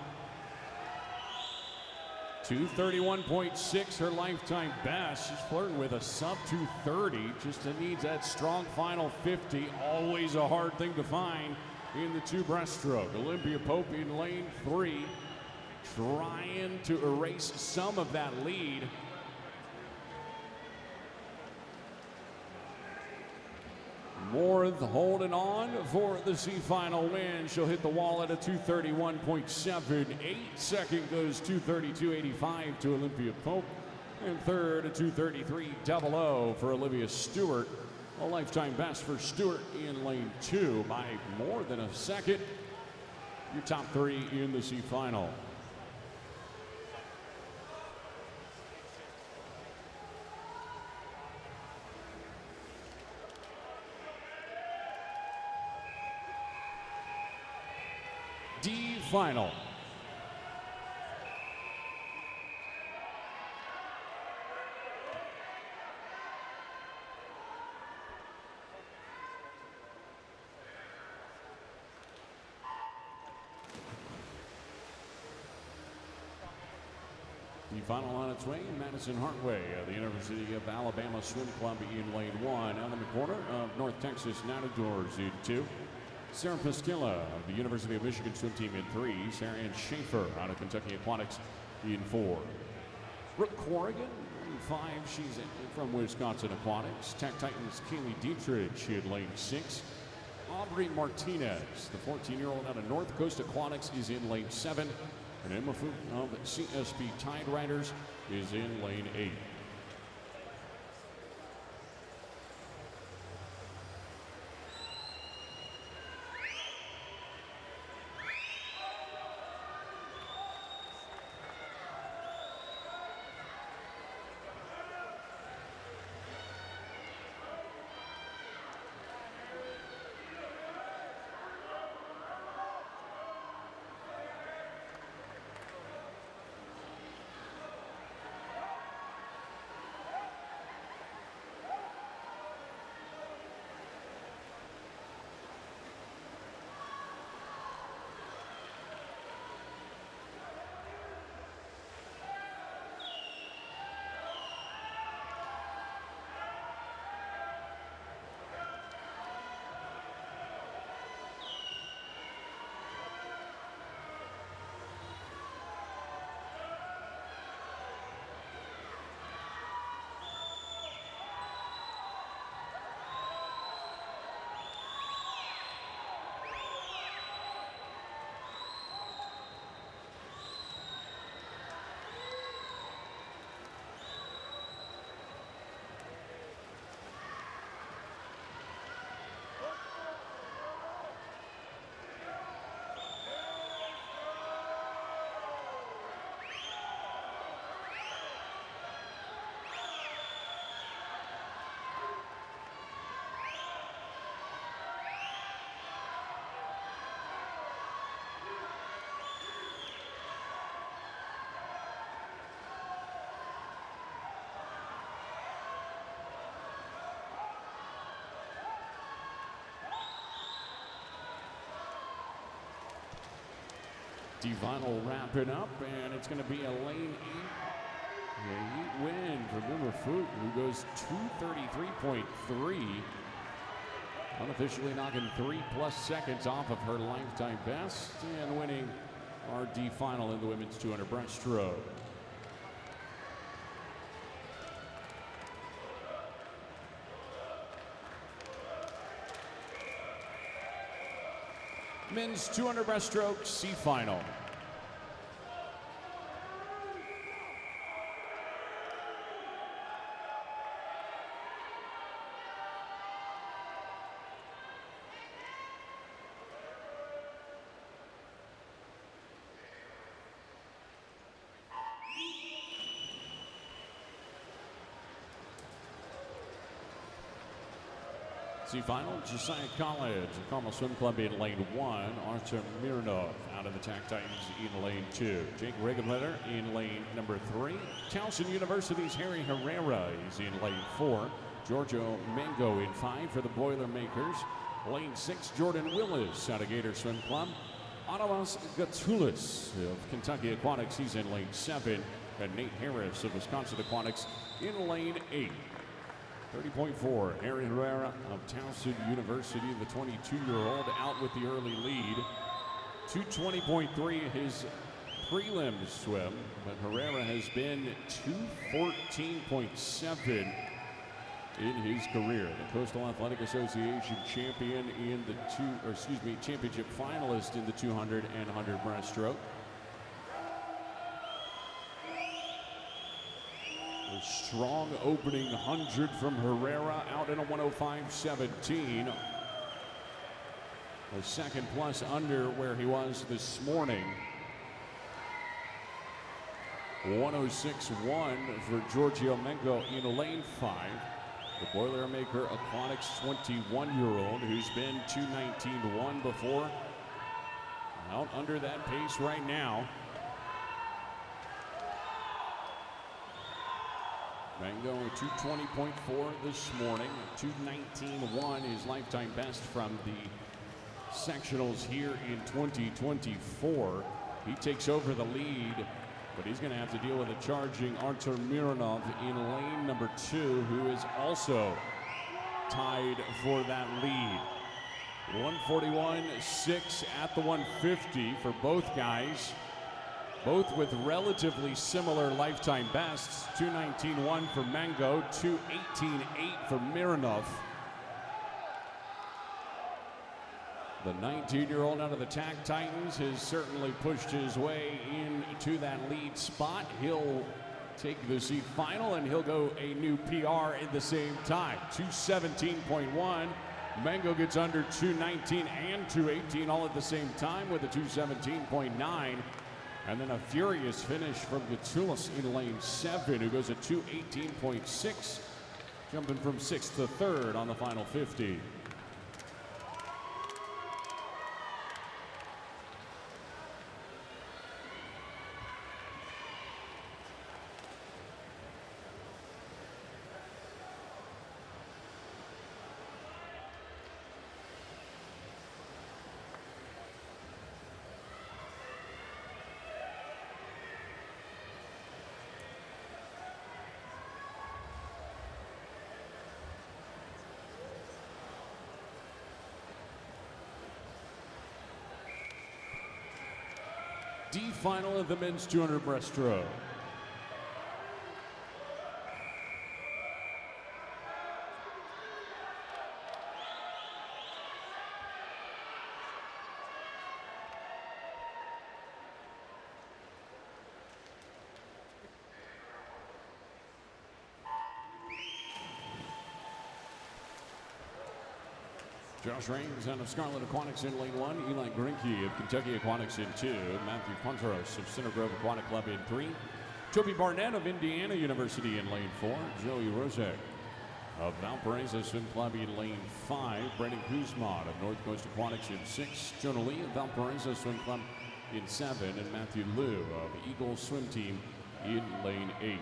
2:31.6, her lifetime best. She's flirting with a sub 2:30. Just needs that strong final 50. Always a hard thing to find in the two breaststroke. Olympia Pope in lane 3, trying to erase some of that lead. Morth holding on for the C final win. She'll hit the wall at a 2:31.78. Second goes 2:32.85 to Olympia Pope. And third, a 2:33.00 for Olivia Stewart. A lifetime best for Stewart in lane 2 by more than a second. Your top 3 in the C final. D final. The final on its way, Madison Hartway of the University of Alabama Swim Club in lane 1. Ellen McWhorter of North Texas Matadors in 2. Sarah Pasquilla of the University of Michigan swim team in 3. Sarah Ann Schaefer out of Kentucky Aquatics in 4. Brooke Corrigan in 5. She's from Wisconsin Aquatics. Tech Titans Kaylee Dietrich in lane 6. Aubrey Martinez, the 14-year-old out of North Coast Aquatics, is in lane 7. And Emma Foot of CSP Tide Riders is in lane 8. D-final wrapping up, and it's going to be a lane 8 win for Boomer Foot, who goes 2:33.3, unofficially knocking 3+ seconds off of her lifetime best and winning our D-final in the women's 200 breaststroke. Men's 200 breaststroke C final. Final, Josiah College, Carmel Swim Club in lane 1. Archer Mironov out of the Tech Titans in lane 2. Jake Regenletter in lane number 3. Towson University's Harry Herrera is in lane 4. Giorgio Mango in 5 for the Boilermakers. Lane 6, Jordan Willis out of Gator Swim Club. Ottawas Gatsulis of Kentucky Aquatics, he's in lane 7. and Nate Harris of Wisconsin Aquatics in lane 8. 30.4, Aaron Herrera of Towson University, the 22-year-old, out with the early lead. 220.3 his prelim swim, but Herrera has been 214.7 in his career. The Coastal Athletic Association champion in the championship finalist in the 200 and 100 breaststroke. A strong opening 100 from Herrera, out in a 105.17. A second plus under where he was this morning. 106.1 for Giorgio Mengo in lane 5. The Boilermaker Aquatics 21-year-old who's been 219.1 before. Out under that pace right now. Mango 220.4 this morning, 219.1 his lifetime best from the sectionals here in 2024. He takes over the lead, but he's going to have to deal with a charging Artur Mironov in lane number 2, who is also tied for that lead. 141.6 at the 150 for both guys. Both with relatively similar lifetime bests. 219.1 for Mango, 218.8 for Mironov. The 19-year-old out of the TAC Titans has certainly pushed his way into that lead spot. He'll take the C final and he'll go a new PR in the same time. 217.1. Mango gets under 219 and 218 all at the same time with a 217.9. And then a furious finish from Gatsulis in lane 7, who goes at 218.6, jumping from 6th to 3rd on the final 50. D final of the men's 200 breaststroke. Josh Raines out of Scarlet Aquatics in lane 1. Eli Grinke of Kentucky Aquatics in 2. Matthew Pontaros of Center Grove Aquatic Club in 3. Toby Barnett of Indiana University in lane 4. Joey Rozek of Valparaiso Swim Club in lane 5. Brandon Kuzma of North Coast Aquatics in 6. Jonah Lee of Valparaiso Swim Club in 7. And Matthew Liu of Eagle Swim Team in lane 8.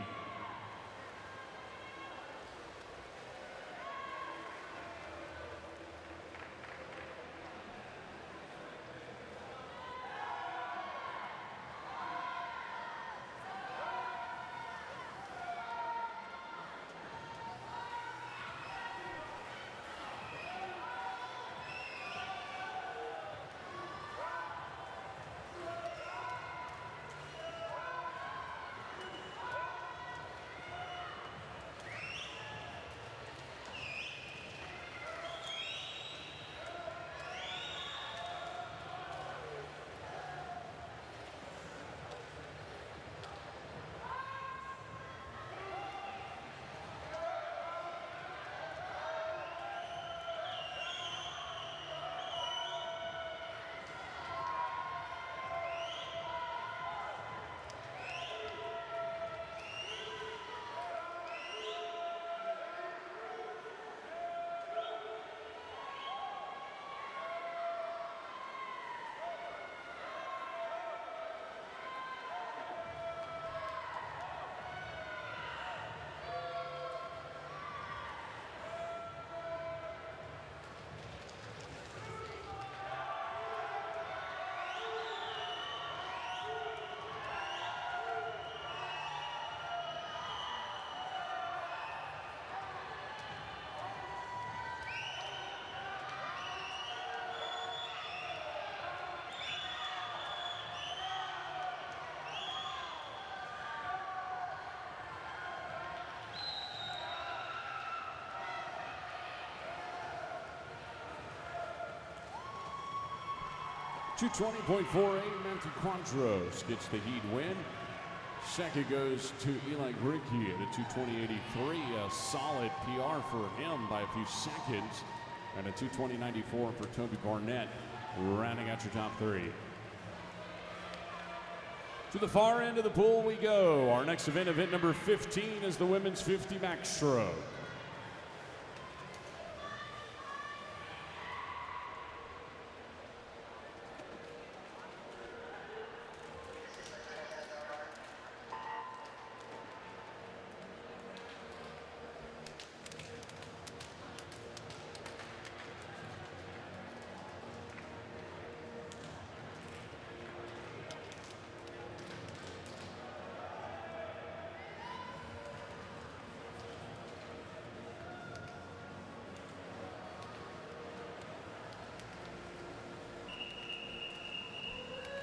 220.48, Matthew Quadros gets the heat win. Second goes to Eli Gricky at a 220.83, a solid PR for him by a few seconds, and a 220.94 for Toby Barnett, rounding out your top three. To the far end of the pool we go. Our next event, event number 15, is the women's 50 backstroke.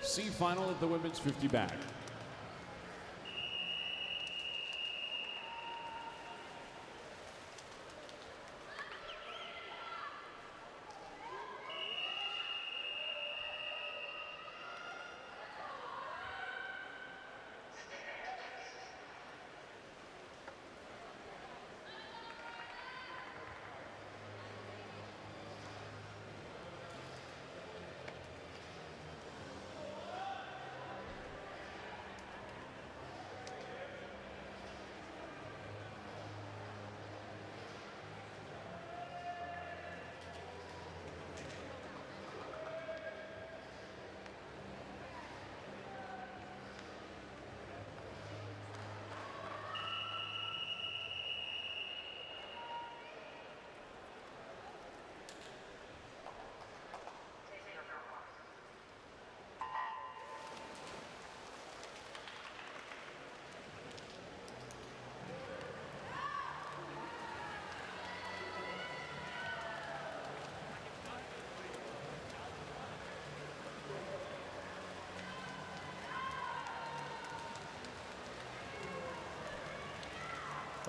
C final at the women's 50 back.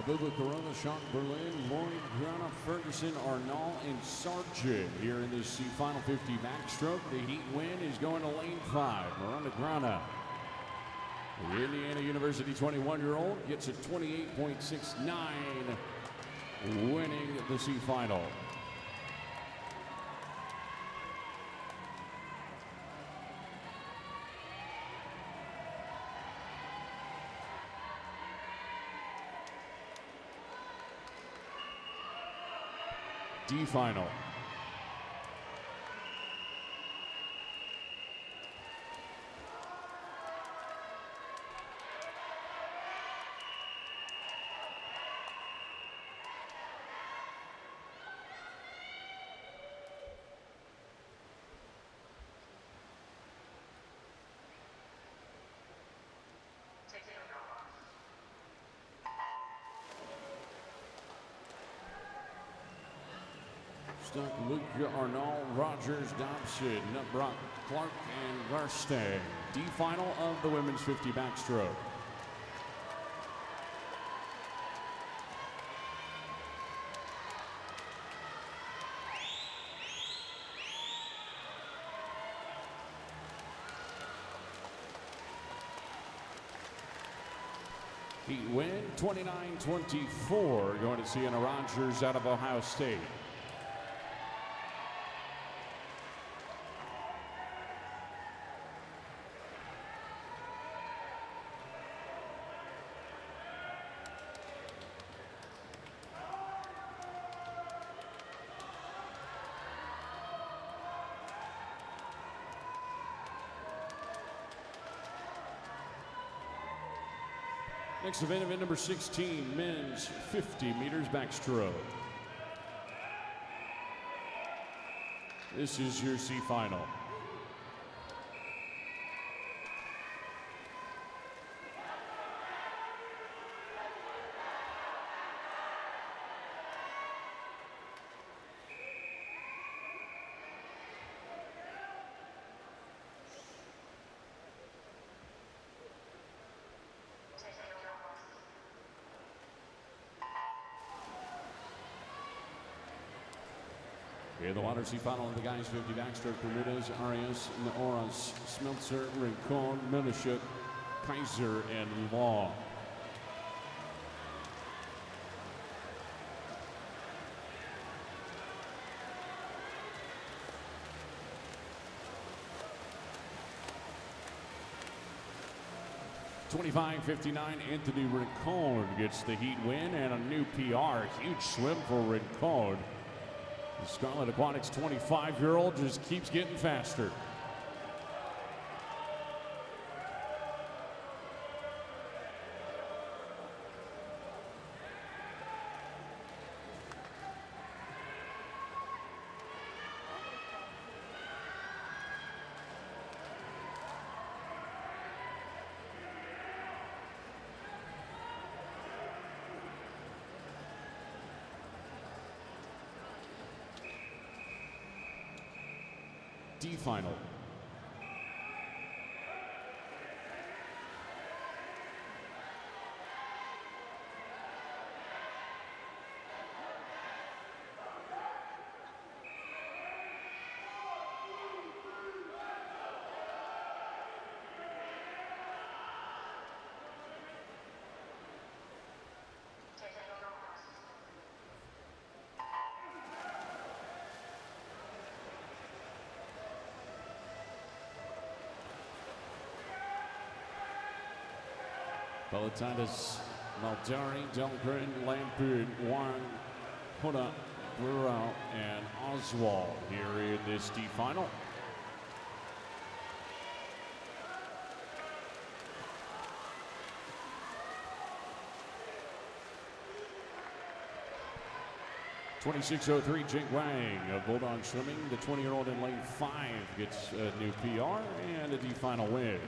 Abuba Corona, Sean Berlin, Lloyd, Grana, Ferguson, Arnall, and Sargent here in this C Final 50 backstroke. The heat win is going to lane 5. Miranda Grana, the Indiana University 21-year-old, gets a 28.69, winning the C Final. D final. Stuck Luca, Arnall, Rogers, Dobson, Nutbrock, Clark, and Garstang. D final of the women's 50 backstroke. Heat win 29-24, going to Sienna Rogers out of Ohio State. Next event, event number 16, men's 50 meters backstroke. This is your C final. In the water C final of the guys 50 backstroke, Bermudez, Arias, Naoras, Smeltzer, Rincon, Milishuk, Kaiser, and Law. $25.59, Anthony Rincon gets the heat win and a new PR. Huge swim for Rincon. The Scarlet Aquatics 25-year-old just keeps getting faster. D final. Pelotidis, Maldari, Delgren, Lampert, Wang, Huda, Burrell, and Oswald here in this D final. $26.03, Jake Wang of Bulldog Swimming. The 20-year-old in lane 5 gets a new PR and a D final win.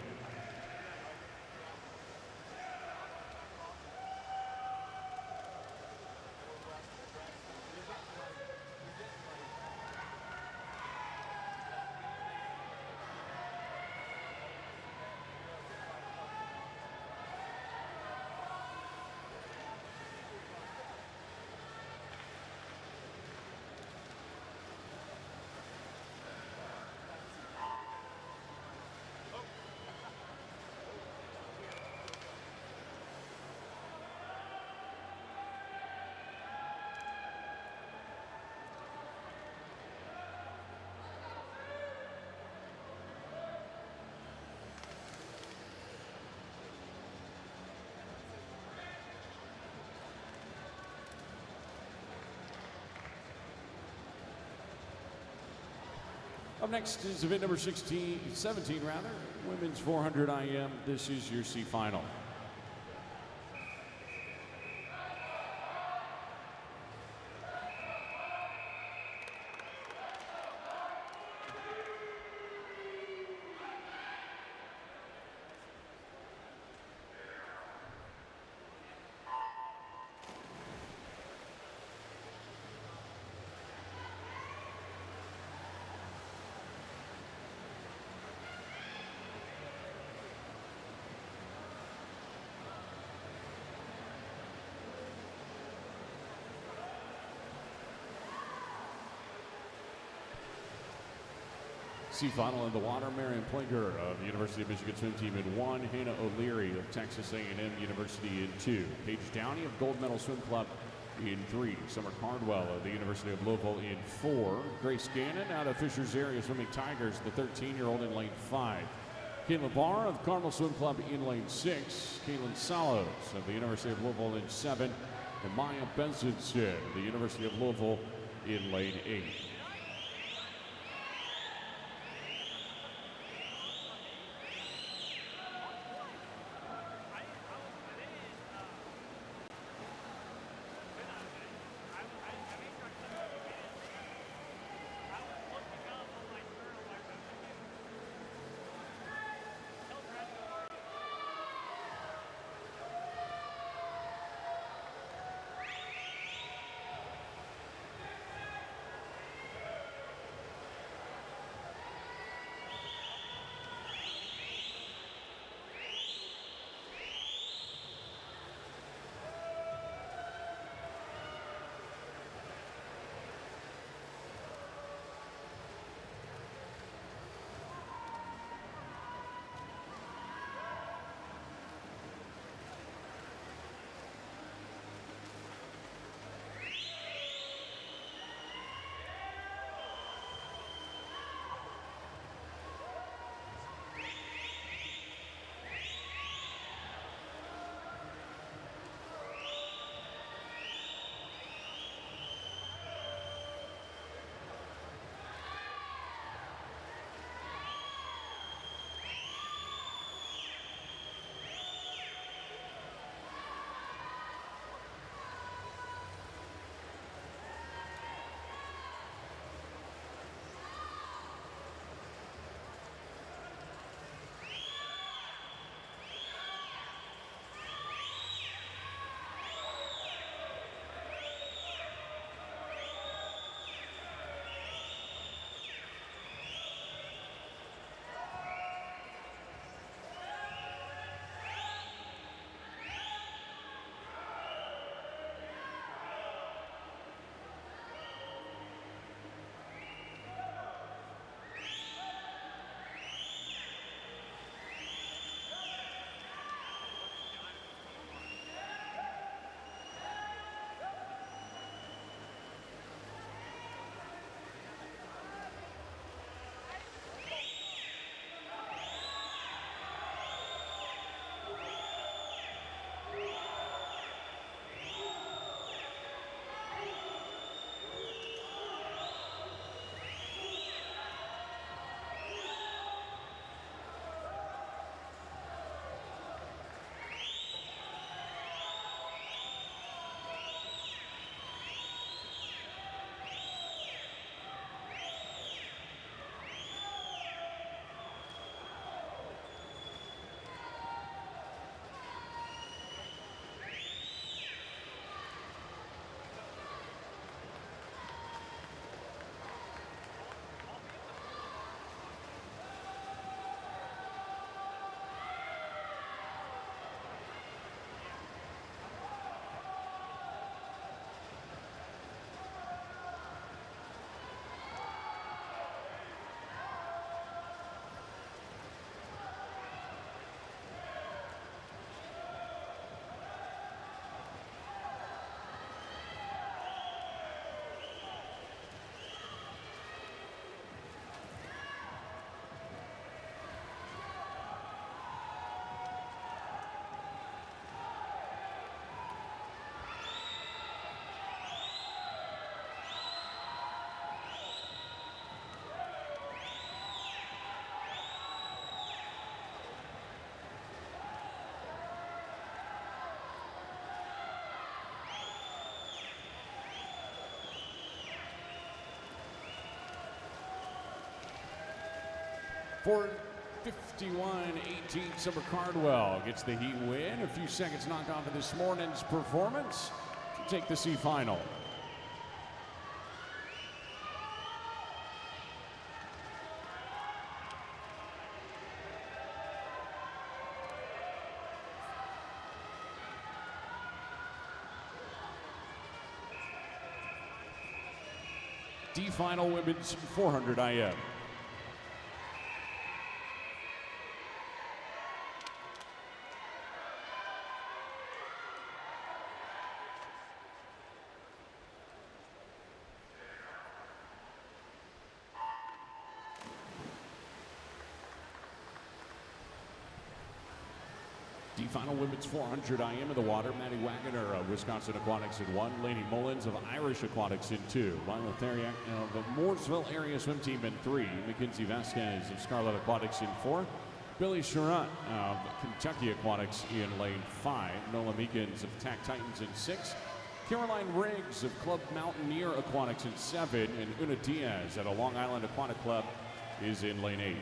Up next is event number 17 rather, women's 400 IM. This is your C final. C final in the water, Marion Plinker of the University of Michigan swim team in 1, Hannah O'Leary of Texas A&M University in 2, Paige Downey of Gold Medal Swim Club in 3, Summer Cardwell of the University of Louisville in 4, Grace Gannon out of Fishers Area Swimming Tigers, the 13-year-old in lane 5, Caitlin Barr of Cardinal Swim Club in lane 6, Caitlin Salos of the University of Louisville in 7, and Maya Benson-Sid of the University of Louisville in lane 8. 4:51.18, Summer Cardwell gets the heat win. A few seconds knocked off of this morning's performance to take the C final. D final women's 400 IM. D final women's 400 IM in the water. Maddie Wagoner of Wisconsin Aquatics in 1. Laney Mullins of Irish Aquatics in 2. Lila Theriak of the Mooresville area swim team in 3. Mackenzie Vasquez of Scarlet Aquatics in 4. Billy Charant of Kentucky Aquatics in lane 5. Nola Meekins of TAC Titans in 6. Caroline Riggs of Club Mountaineer Aquatics in 7. And Una Diaz at a Long Island Aquatic Club is in lane 8.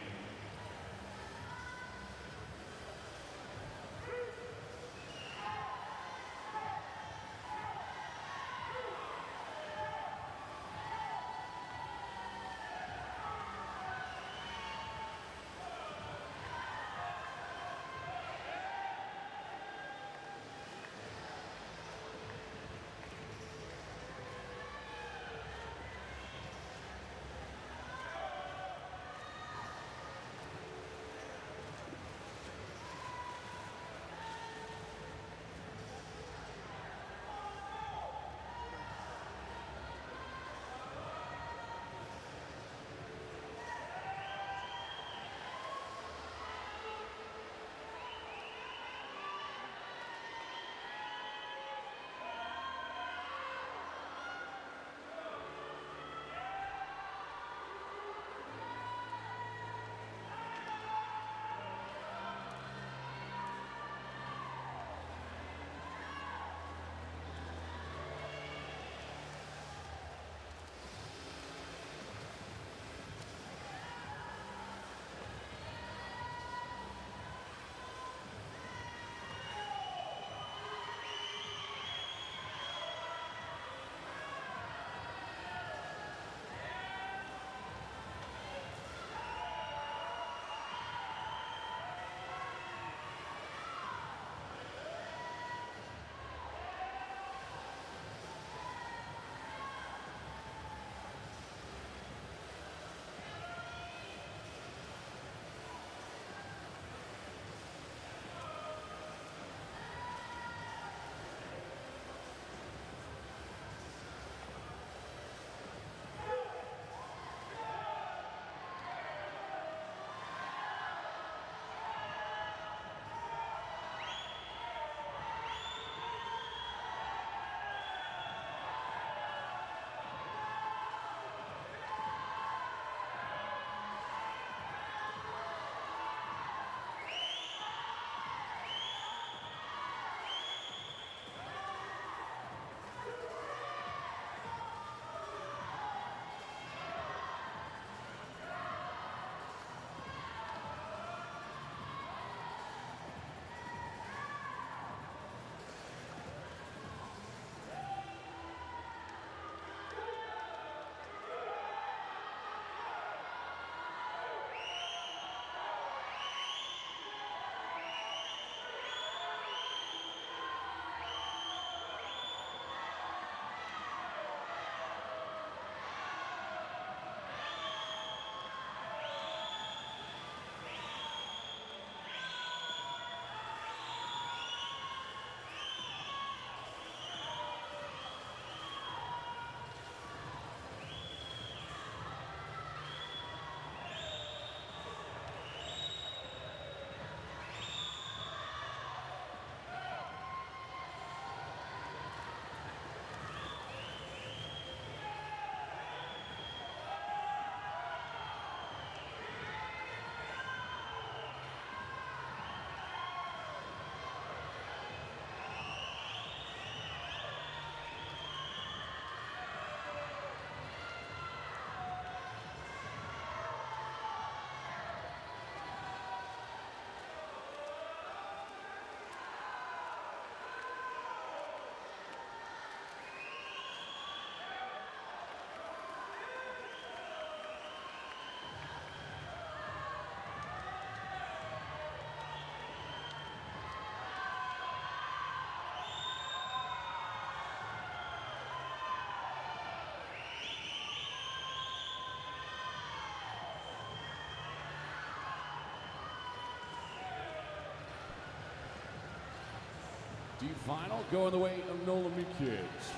D final going the way of Nola Kids.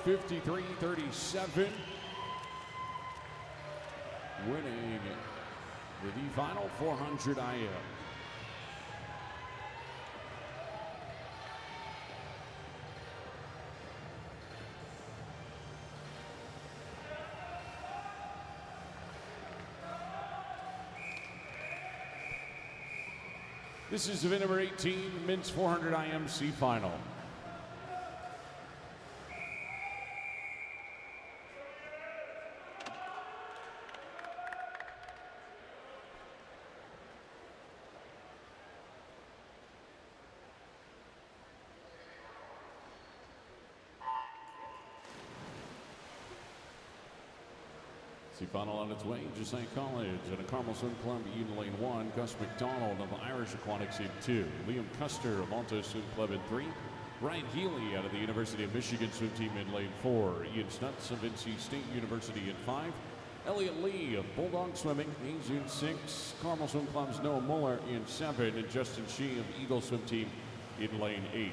4:53.37. Winning the D final 400 IM. This is event number 18, men's 400 IMC final. Final on its way, Josiah College and a Carmel Swim Club in lane 1, Gus McDonald of Irish Aquatics in 2, Liam Custer of Alto Swim Club in 3, Ryan Healy out of the University of Michigan Swim Team in lane 4, Ian Stutz of NC State University in 5, Elliot Lee of Bulldog Swimming, he's in 6, Carmel Swim Club's Noah Muller in 7, and Justin Shee of Eagle Swim Team in lane 8.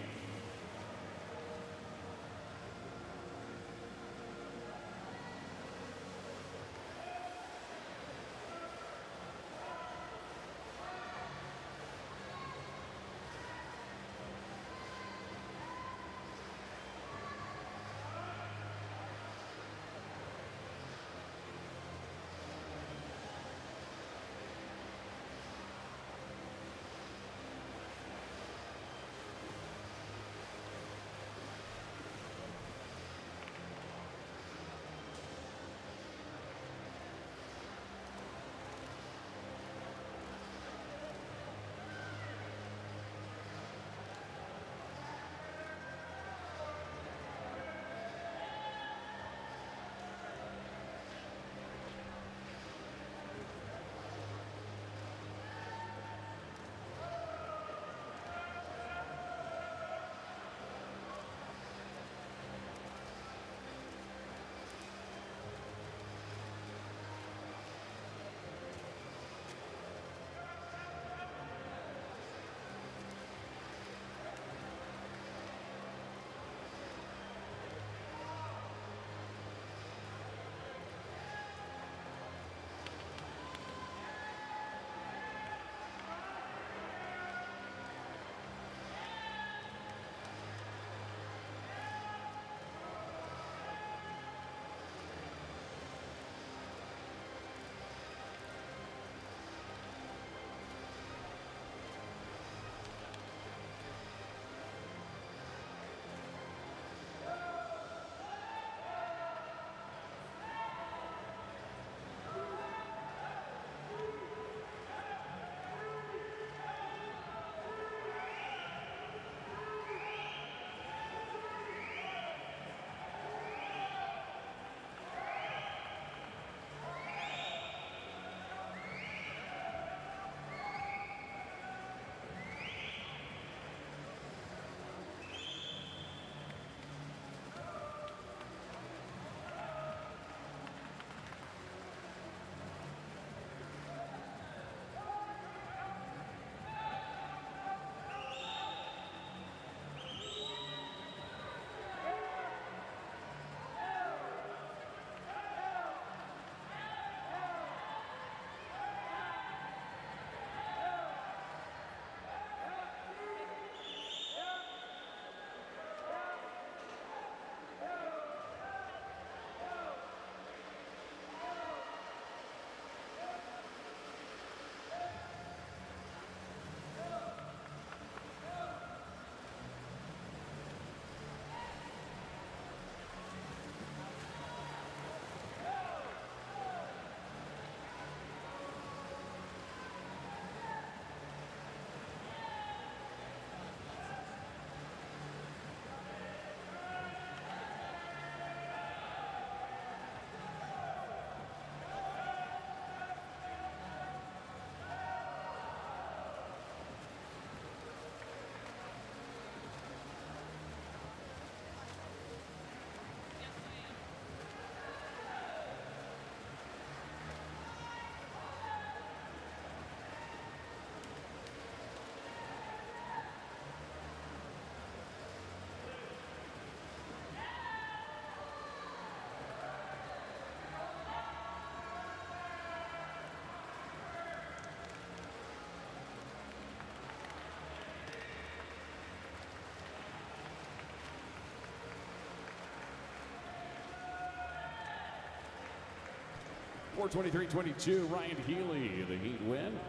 4:23.22, Ryan Healy, the heat win.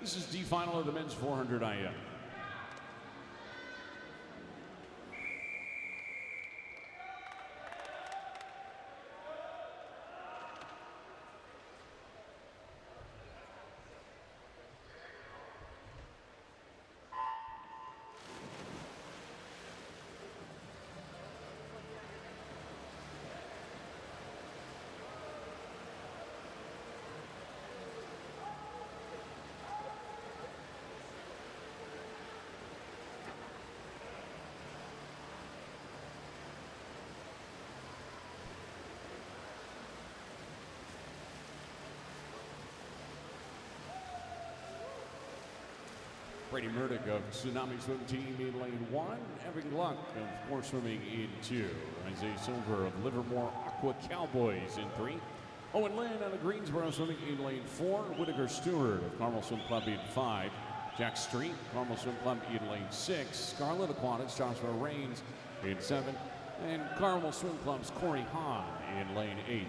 This is D final of the men's 400 IM. Brady Murdoch of Tsunami Swim Team in lane 1. Evan Gluck of Core Swimming in 2. Isaiah Silver of Livermore Aqua Cowboys in 3. Owen Lynn out of Greensboro Swimming in lane 4. Whitaker Stewart of Carmel Swim Club in 5. Jack Street, Carmel Swim Club in lane 6. Scarlet Aquatics, Joshua Rains in 7. And Carmel Swim Club's Corey Hahn in lane 8.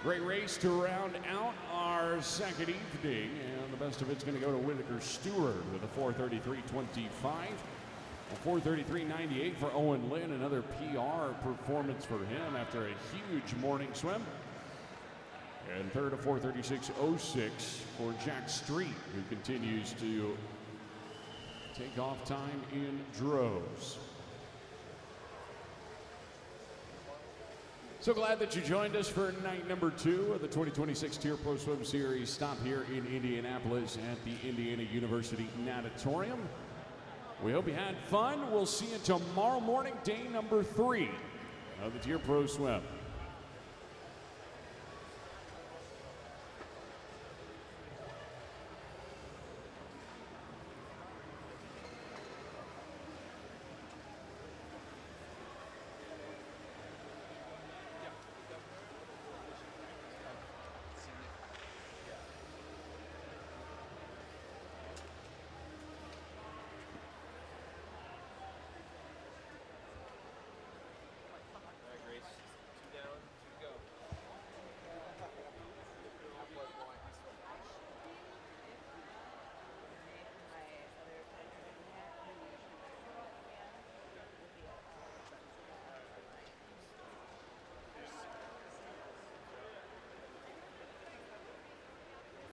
Great race to round out our second evening, and the best of it's going to go to Whitaker Stewart with a 4:33.25. A 4:33.98 for Owen Lynn, another PR performance for him after a huge morning swim. And third, a 4:36.06 for Jack Street, who continues to take off time in droves. So glad that you joined us for night number 2 of the 2026 TYR Pro Swim Series. Stop here in Indianapolis at the Indiana University Natatorium. We hope you had fun. We'll see you tomorrow morning, day number 3 of the TYR Pro Swim.